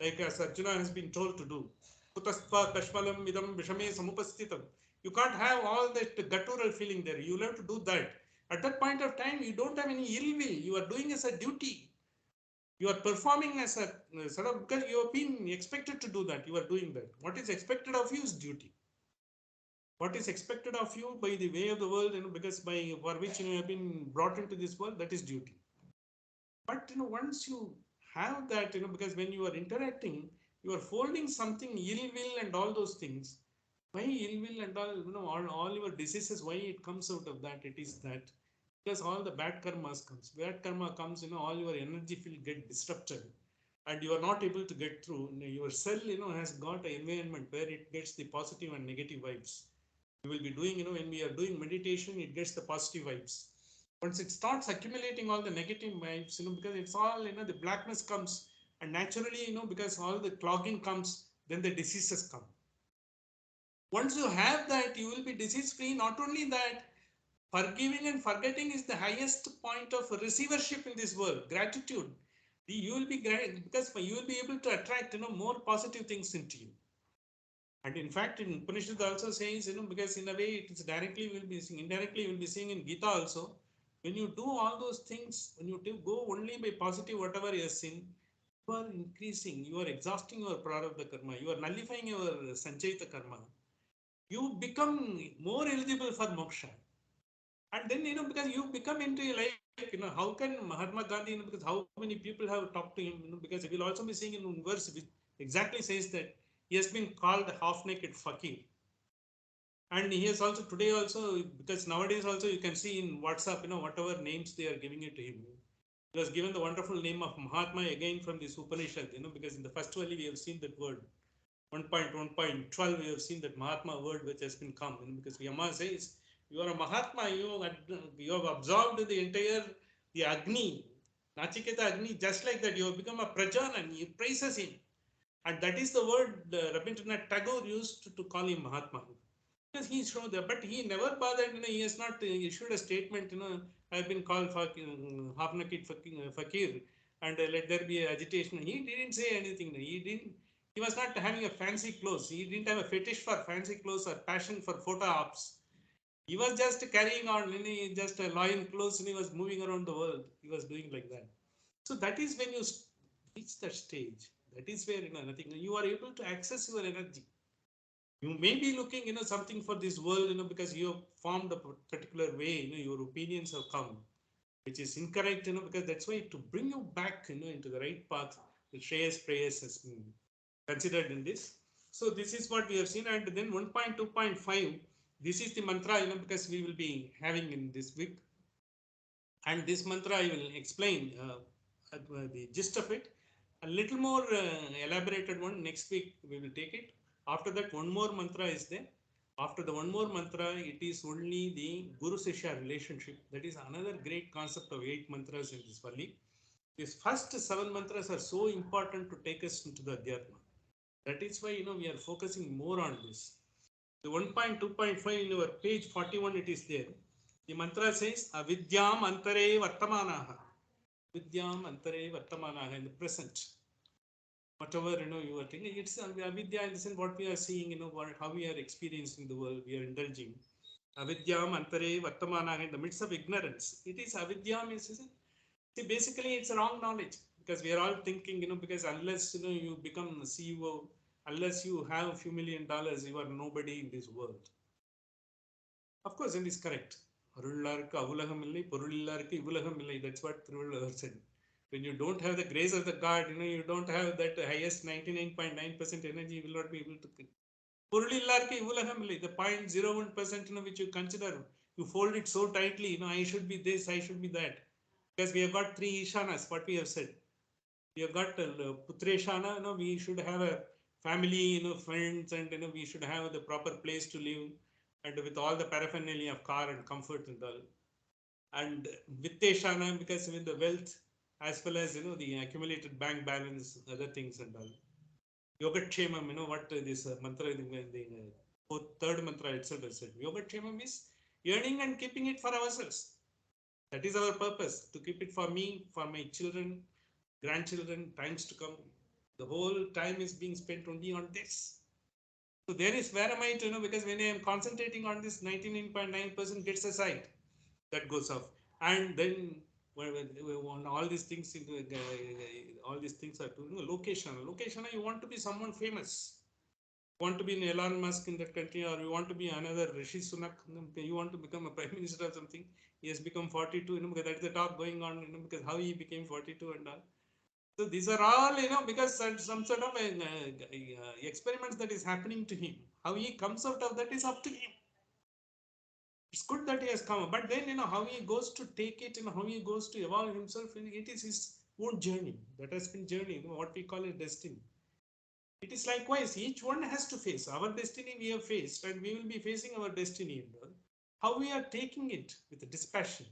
Like as Arjuna has been told to do. Kutasva kashmalam idam vishame samupastitam. You can't have all that guttural feeling there. You will have to do that. At that point of time, you don't have any ill will. You are doing as a duty. You are performing as a sort of, because you have been expected to do that. You are doing that. What is expected of you is duty. What is expected of you by the way of the world, because by for which you have been brought into this world, that is duty. But once you have that, because when you are interacting, you are folding something ill will and all those things. Why ill will and all, all your diseases, why it comes out of that? It is that because all the bad karmas comes. Bad karma comes, all your energy will get disrupted, and you are not able to get through. Your cell, has got an environment where it gets the positive and negative vibes. We will be doing, when we are doing meditation, it gets the positive vibes. Once it starts accumulating all the negative vibes, because it's all, the blackness comes, and naturally, because all the clogging comes, then the diseases come. Once you have that, you will be disease free. Not only that, forgiving and forgetting is the highest point of receivership in this world. Gratitude. You will be because you will be able to attract, more positive things into you. And in fact, in Upanishad also says, because in a way it is directly will be seeing, indirectly will be seeing in Gita also. When you do all those things, when you go only by positive whatever you have seen, you are increasing, you are exhausting your prarabdha karma, you are nullifying your sanchayita karma. You become more eligible for moksha. And then, because you become into like, how can Mahatma Gandhi, because how many people have talked to him, because we will also be seeing in verse which exactly says that he has been called half-naked fakir. And he has also today also, because nowadays also you can see in WhatsApp, whatever names they are giving it to him. He was given the wonderful name of Mahatma again from this Upanishad, because in the first Valli we have seen that word. 1.1.12 we have seen that Mahatma word which has been come, because Yama says, you are a Mahatma, you have absorbed the entire, the Agni, Nachiketa Agni, just like that, you have become a Prajanan, he praises him. And that is the word Rabindranath Tagore used to call him Mahatma. Because he showed that, but he never bothered, he has not issued a statement, I've been called half-naked fakir, and let there be agitation. He didn't say anything. He was not having a fancy clothes. He didn't have a fetish for fancy clothes or passion for photo ops. He was just carrying on, just a lion clothes, and he was moving around the world. He was doing like that. So that is when you reach that stage. That is where, nothing, you are able to access your energy. You may be looking, something for this world, because you have formed a particular way, your opinions have come, which is incorrect, because that's why to bring you back, into the right path, the Shreyas prayers has been considered in this. So this is what we have seen. And then 1.2.5, this is the mantra, because we will be having in this week. And this mantra I will explain the gist of it. A little more elaborated one next week we will take it. After that, one more mantra is there. After the one more mantra, it is only the Guru Sishya relationship. That is another great concept of 8 mantras in this Valli. These first 7 mantras are so important to take us into the Adhyatma. That is why, we are focusing more on this. The 1.2.5 in your page 41, it is there. The mantra says, Avidyam antare vartamanaha. Vidyam antare vartamanaha, in the present. Whatever, you are thinking, it's avidya in the sense what we are seeing, how we are experiencing the world, we are indulging. Avidyam antare vartamanaha, in the midst of ignorance. It is avidyam, is it? See, basically it's a wrong knowledge, because we are all thinking, because unless, you become CEO, unless you have a few $1 million, you are nobody in this world. Of course, it is correct. That's what Thiruvalluvar said. When you don't have the grace of the God, you don't have that highest 99.9% energy, you will not be able to Purulillarke ivulahamli, the 0.01%, which you consider, you fold it so tightly, I should be this, I should be that. Because we have got 3 Ishanas, what we have said. We have got Putreshana, we should have a family, friends, and we should have the proper place to live, and with all the paraphernalia of car and comfort and all. And Vitteshana, because with the wealth, as well as the accumulated bank balance, other things and all. Yogatchemam, what this mantra, the third mantra itself has said. Yogatchemam is earning and keeping it for ourselves. That is our purpose, to keep it for me, for my children, grandchildren, times to come. The whole time is being spent only on this. So there is where am I to because when I am concentrating on this, 99.9% gets aside, that goes off, and then when all these things, all these things are to location. Location, you want to be someone famous. You want to be an Elon Musk in that country, or you want to be another Rishi Sunak. You want to become a prime minister or something. He has become 42. Because that's the talk going on. Because how he became 42 and all. So these are all, because some sort of experiments that is happening to him. How he comes out of that is up to him. It's good that he has come, but then, how he goes to take it, how he goes to evolve himself, it is his own journey. That has been journey, what we call it destiny. It is likewise, each one has to face our destiny. We have faced, and we will be facing our destiny. How we are taking it with dispassion,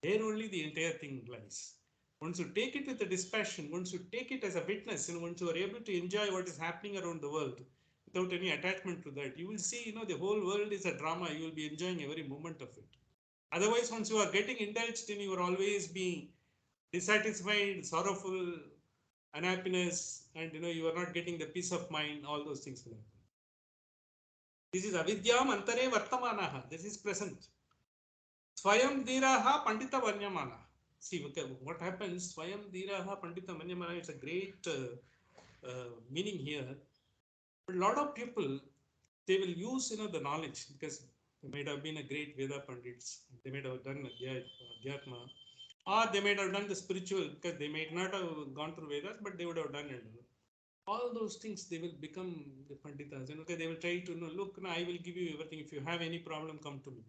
there only the entire thing lies. Once you take it with the dispassion, once you take it as a witness, once you are able to enjoy what is happening around the world without any attachment to that, you will see, the whole world is a drama. You will be enjoying every moment of it. Otherwise, once you are getting indulged in, you will always be dissatisfied, sorrowful, unhappiness, and you are not getting the peace of mind. All those things will happen. This is avidyam antare vartamanaha. This is present. Swayam dhiraha pandita vanyamana. See, what happens? Swayam dhiraha pandita vanyamana. It's a great meaning here. But a lot of people, they will use the knowledge, because they might have been a great Veda Pandits. They might have done Adhyatma, or they might have done the spiritual, because they might not have gone through Vedas, but they would have done it. All those things, they will become the Panditas. Okay, they will try to look, I will give you everything. If you have any problem, come to me.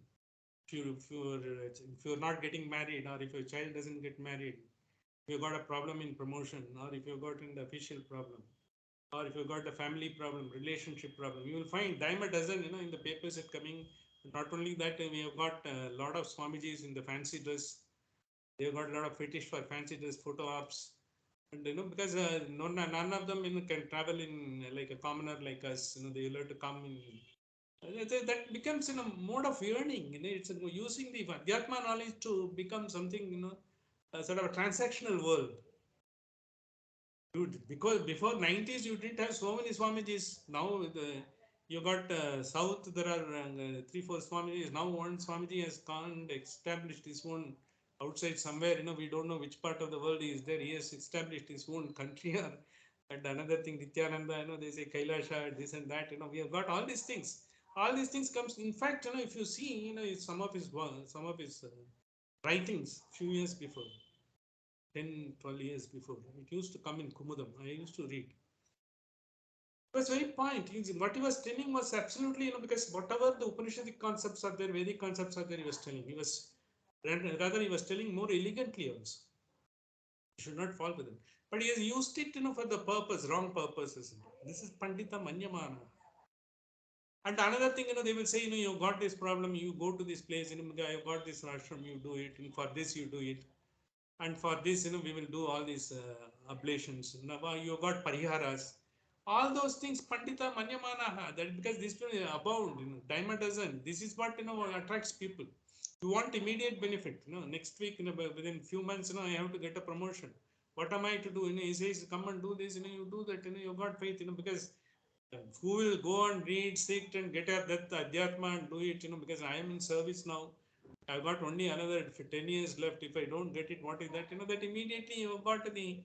If you're not getting married, or if your child doesn't get married, if you've got a problem in promotion, or if you've got an official problem, or if you've got a family problem, relationship problem, you will find dime a dozen, in the papers are coming. Not only that, we have got a lot of Swamijis in the fancy dress. They've got a lot of fetish for fancy dress photo ops. And, because none of them can travel in like a commoner like us, they will have to come in. That becomes a mode of earning. It's using the Adhyatma knowledge to become something, a sort of a transactional world. Dude, because before 90s you didn't have so many Swamijis. Now you got south, there are 3-4 Swamijis. Now one Swamiji has gone and established his own outside somewhere. We don't know which part of the world he is there. He has established his own country. And another thing, Nityananda, they say Kailasha, this and that. We have got all these things. All these things comes. In fact, if you see, some of his writings few years before. 10, 12 years before. It used to come in Kumudam. I used to read. It was very point. What he was telling was absolutely, because whatever the Upanishadic concepts are there, Vedic concepts are there, he was telling. He was telling more elegantly also. You should not fall with it. But he has used it, for the purpose, wrong purposes. This is Pandita Manyamana. And another thing, they will say, you've got this problem, you go to this place, I've got this ashram, you do it, and for this you do it. And for this, we will do all these ablations. You got pariharas. All those things, Pandita Manyamanaha, that because this will abound, dime a dozen. This is what, attracts people. You want immediate benefit. Next week, within few months, I have to get a promotion. What am I to do? He says, come and do this, you do that, you've got faith, because who will go and read, seek, and get at that Adhyatma and do it, because I am in service now. I've got only another 10 years left. If I don't get it, what is that? That immediately you've got the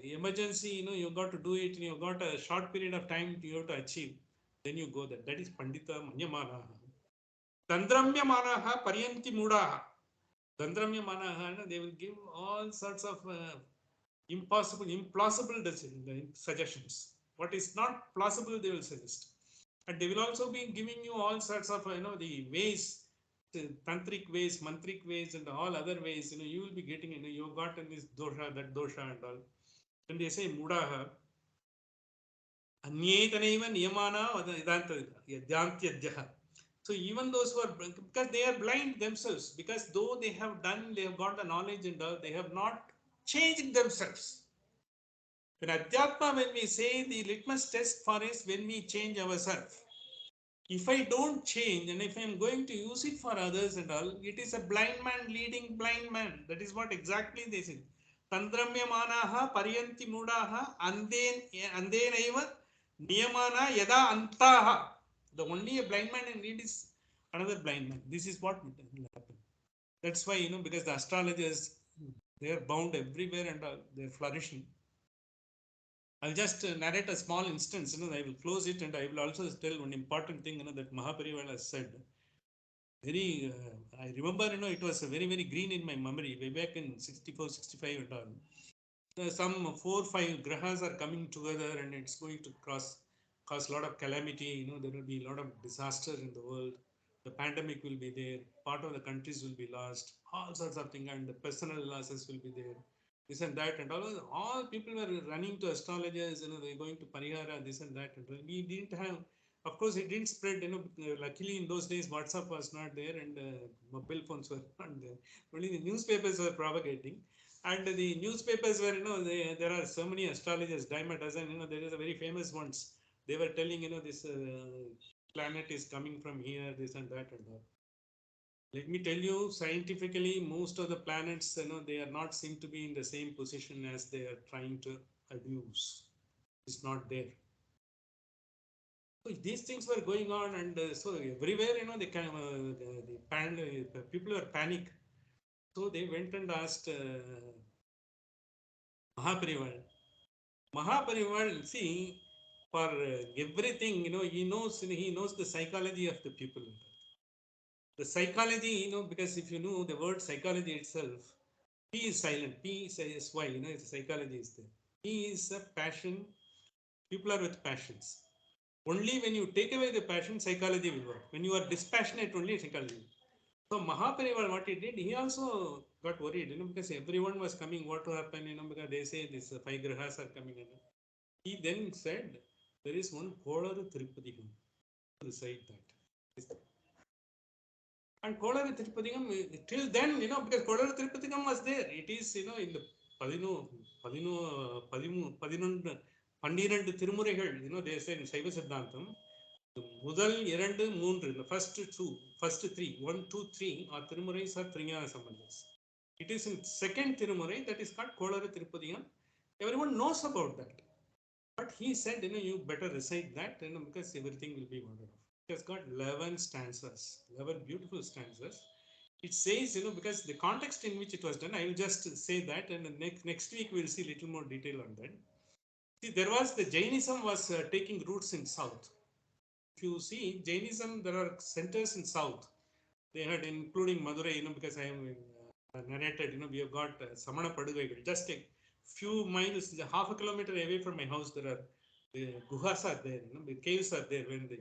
emergency, you've got to do it. You've got a short period of time you have to achieve. Then you go there. That is Pandita Manyamanaha. Dandramya Manaha Paryanti Mudaha. Dandramya Manaha, they will give all sorts of implausible suggestions. What is not plausible, they will suggest. And they will also be giving you all sorts of, the ways, the tantric ways, mantric ways, and all other ways. You will be getting, you got in this dosha, that dosha, and all. When they say mudaha, Anyetanaiva niyamana yadyantyadyaha. So even those who are, because they are blind themselves, because though they have got the knowledge and all, they have not changed themselves. In Adhyatma, when we say the litmus test for us, when we change ourselves. If I don't change and if I am going to use it for others and all, it is a blind man leading blind man. That is what exactly they say. Tandramyamanaha paryanti mudaha andenaiva niyamana yada antaha. The only a blind man in need is another blind man. This is what will happen. That's why, because the astrologers, they are bound everywhere and they are flourishing. I'll just narrate a small instance. I will close it, and I will also tell one important thing. That Mahaparivala has said. Very, I remember. It was very, very green in my memory way back in 64, 65 and all. Some 4, 5 grahas are coming together, and it's going to cause a lot of calamity. There will be a lot of disaster in the world. The pandemic will be there. Part of the countries will be lost. All sorts of things, and the personal losses will be there. This and that, and all people were running to astrologers. They're going to parihara, this and that. And we didn't have, of course, it didn't spread. Luckily in those days, WhatsApp was not there, and mobile phones were not there. Only the newspapers were propagating. And the newspapers were, there are so many astrologers, dime a dozen. There is a very famous ones. They were telling, this planet is coming from here, this and that and all. Let me tell you, scientifically, most of the planets, they are not seem to be in the same position as they are trying to abuse. It's not there. So these things were going on, and so everywhere, the people were panic. So they went and asked Mahaparival. Mahaparival, see, for everything, he knows the psychology of the people. The psychology, because if you know the word psychology itself, P is silent. P says why, it's psychology is there. P is a passion. People are with passions. Only when you take away the passion, psychology will work. When you are dispassionate, only psychology. So Mahaparival, what he did, he also got worried, because everyone was coming, what to happen, because they say this 5 grahas are coming. He then said, there is one Kolaru Tirupati to recite that. And Kolaru Tirupathigam, till then, because Kolaru Tirupathigam was there. It is, in the 12 Tirumureigal, they say in Saiva Siddhantam, the Mudal, Irandu, Moonru, the first 3, 1, 2, 3 are Tirumurais are Trinyana Sambandhas. It is in second Tirumurai that is called Kolaru Tirupathigam. Everyone knows about that. But he said, you better recite that, because everything will be ordered off. It has got 11 stanzas, 11 beautiful stanzas. It says, because the context in which it was done, I will just say that, and next week we'll see a little more detail on that. See, there was the Jainism was taking roots in South. If you see Jainism, there are centers in South. They had, including Madurai, because I am narrated, we have got Samana Padugaigal. Just a few miles, half a kilometer away from my house, there are the guhas are there, the caves are there when the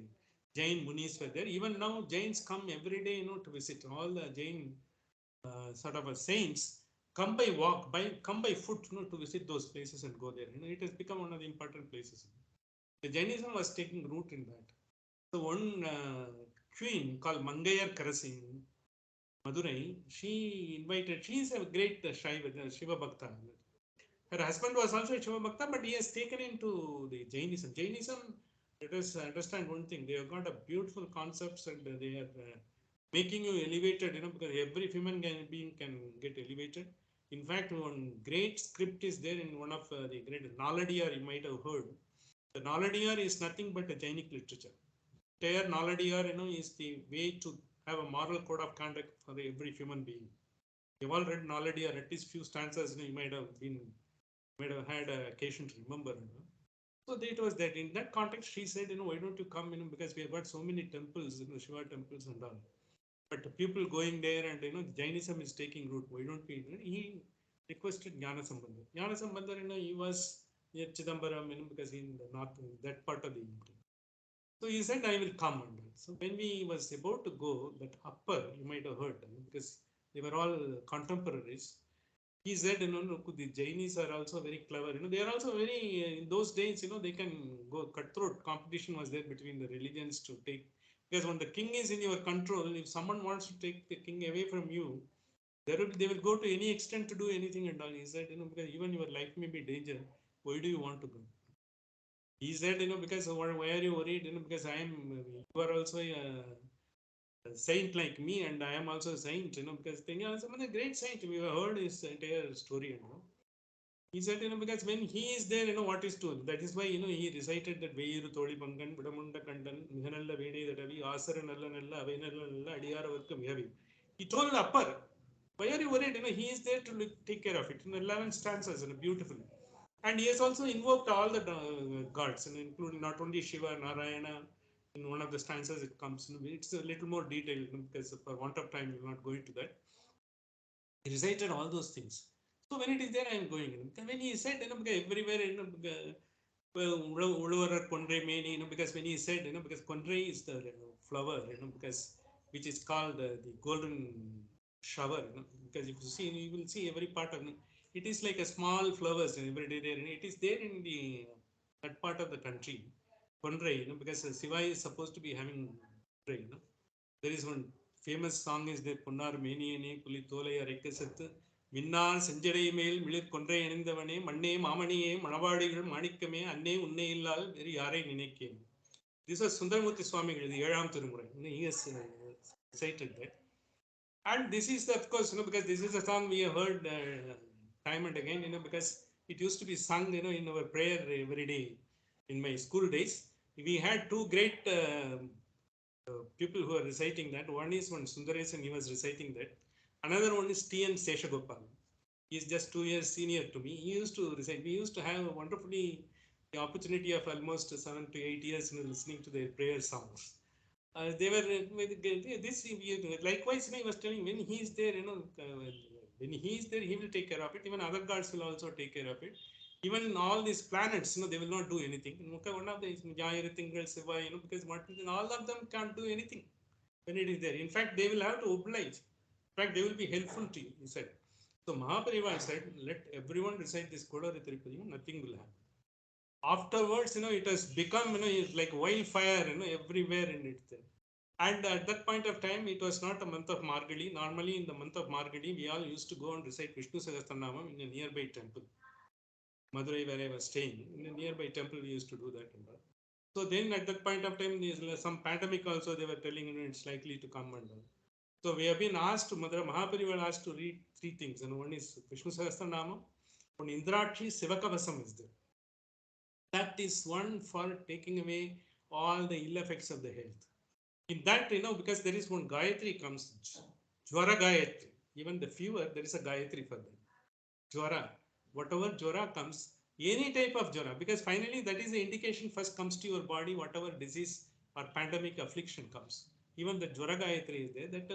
Jain Munis were there. Even now, Jains come every day, to visit. All the Jain sort of saints come by come by foot, to visit those places and go there. It has become one of the important places. The Jainism was taking root in that. So one queen called Mangayar Karasi, Madurai, she is a great Shiva Bhakta. Her husband was also a Shiva Bhakta, but he has taken into the Jainism. Jainism, let us understand one thing, they have got a beautiful concepts, and they are making you elevated, because every human being can get elevated. In fact, one great script is there in one of the great Naladiyar, you might have heard. The Naladiyar is nothing but a Jainic literature. Entire Naladiyar, is the way to have a moral code of conduct for every human being. You've all read Naladiyar, at least few stanzas, you might have had occasion to remember. So it was that. In that context, she said, why don't you come, because we have got so many temples, Shiva temples and all. But people going there, and Jainism is taking root. Why don't we? He requested Jnana Sambandha. Jnana Sambandha, he was near Chidambaram, because in the north, that part of the India. So he said, I will come. And so when we was about to go, that upper, you might have heard, because they were all contemporaries. He said, look, the Jainis are also very clever. They are also very, in those days, they can go cutthroat. Competition was there between the religions to take, because when the king is in your control, if someone wants to take the king away from you, they will go to any extent to do anything and all. He said, because even your life may be danger. Why do you want to go? He said, because why are you worried? Because you are also a saint like me, and I am also a saint, because some of the great saint, we have heard his entire story, He said, because when he is there, what is to, that is why, he recited that Veyiru Tholi Pangan, Budamunda Kandan, Mihanalla Veni, that Avi, Asara Nalla Nalla, Avinalla Nalla, Adiyara Varkam Yavi. He told upper, why are you worried? He is there to take care of it. In 11 stanzas, beautifully. And he has also invoked all the gods, including not only Shiva, Narayana. In one of the stanzas, it comes. It's a little more detailed, because for want of time, we will not go into that. He recited all those things. So when it is there, I am going. When he said, everywhere, Uluvarar Kondrai Meni, because when he said, because Kondrai is the flower, because which is called the golden shower, because if you see, you will see every part of it. It is like a small flowers every day there, and it is there in the that part of the country, Kondrai, because Shiva is supposed to be having Kondrai, There is one famous song is there, Ponnar Meniyane Kuli Tholai Araikka Sattu மின்னார் செஞ்சடை மேல் மிளிர் கொன்றை அணிந்தவனே மண்ணே மாமணியே மணவாடிகள் மாணிக்கமே அன்னே உன்னை இல்லால் வேறு யாரை நினைக்கேன். This was Sundaramurti Swamigal, the ஏழாம் திருமுறை. He has recited that. And this is, of course, because this is a song we have heard time and again, because it used to be sung, in our prayer every day. In my school days, we had two great people who are reciting that. One is one Sundaresh, and he was reciting that. Another one is T.N. Seshagopal. He is just 2 years senior to me. He used to recite. We used to have a wonderfully the opportunity of almost 7 to 8 years listening to their prayer songs. They were this. Likewise, he was telling when he is there, when he is there, he will take care of it. Even other gods will also take care of it. Even all these planets, they will not do anything. One of the Jayara Tingal Siva, because all of them can't do anything when it is there. In fact, they will have to oblige. In fact, they will be helpful to you, he said. So Mahaparivar said, let everyone recite this Kodarathiripadi, nothing will happen. Afterwards, it has become, it's like wildfire, everywhere in it there. And at that point of time, it was not a month of Margadi. Normally, in the month of Margadi, we all used to go and recite Vishnu Sahasranamam in a nearby temple. Madurai, where I was staying, in a nearby temple, we used to do that. So then at that point of time, there's some pandemic also, they were telling, it's likely to come and all. So we have been asked, Mother Mahaparival asked to read three things. And one is Vishnu Sahasranamam, one Indrakshi Sivakavasam is there. That is one for taking away all the ill effects of the health. In that, because there is one Gayatri comes, Jwara Gayatri. Even the fever, there is a Gayatri for that. Jwara. Whatever Jwara comes, any type of Jwara, because finally that is the indication first comes to your body, whatever disease or pandemic affliction comes. Even the Jwara Gayatri is there, that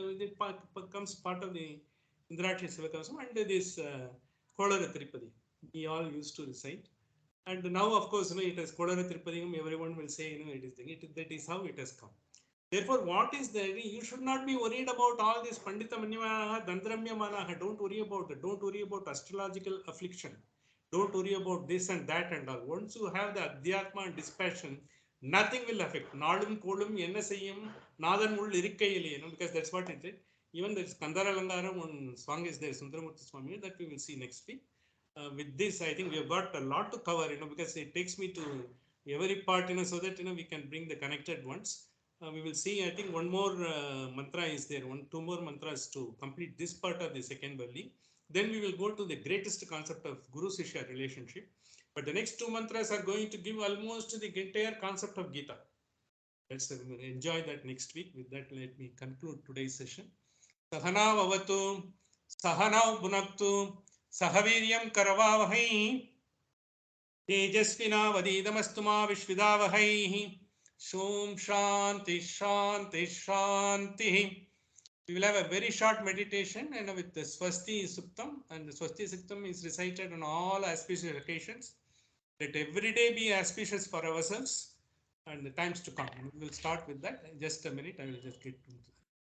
becomes part of the Indrakshi Sivakavasam and this Kodara Tirupati. We all used to recite. And now, of course, it is Kodara Tirupati, everyone will say, that is how it has come. Therefore, what is there? You should not be worried about all this Pandita Manyamanaha, Dandramyamanaha. Don't worry about it. Don't worry about astrological affliction. Don't worry about this and that and all. Once you have the Adhyatma and dispassion, nothing will affect. Nalum Kolum, Yenasayam, Nadan Mul Irikayali, because that's what it is. Even the Kandara Langaram one song is there, Sundaramurti Swami, that we will see next week. With this, I think we have got a lot to cover, because it takes me to every part, so that, we can bring the connected ones. We will see, I think one more mantra is there, two more mantras to complete this part of the second Valli. Then we will go to the greatest concept of Guru-Sishya relationship. But the next two mantras are going to give almost the entire concept of Gita. Let's enjoy that next week. With that, let me conclude today's session. Sahana Vavatu, Sahana Bhunaktu, Sahaviryam Karavavahai, Tejasvina Vadidamastuma Vishvidavahai. Shom Shanti Shanti Shanti. We will have a very short meditation and with the Swasti Suktam, and the Swasti Suktam is recited on all auspicious occasions. Let every day be auspicious for ourselves and the times to come. We will start with that. Just a minute, I will just get to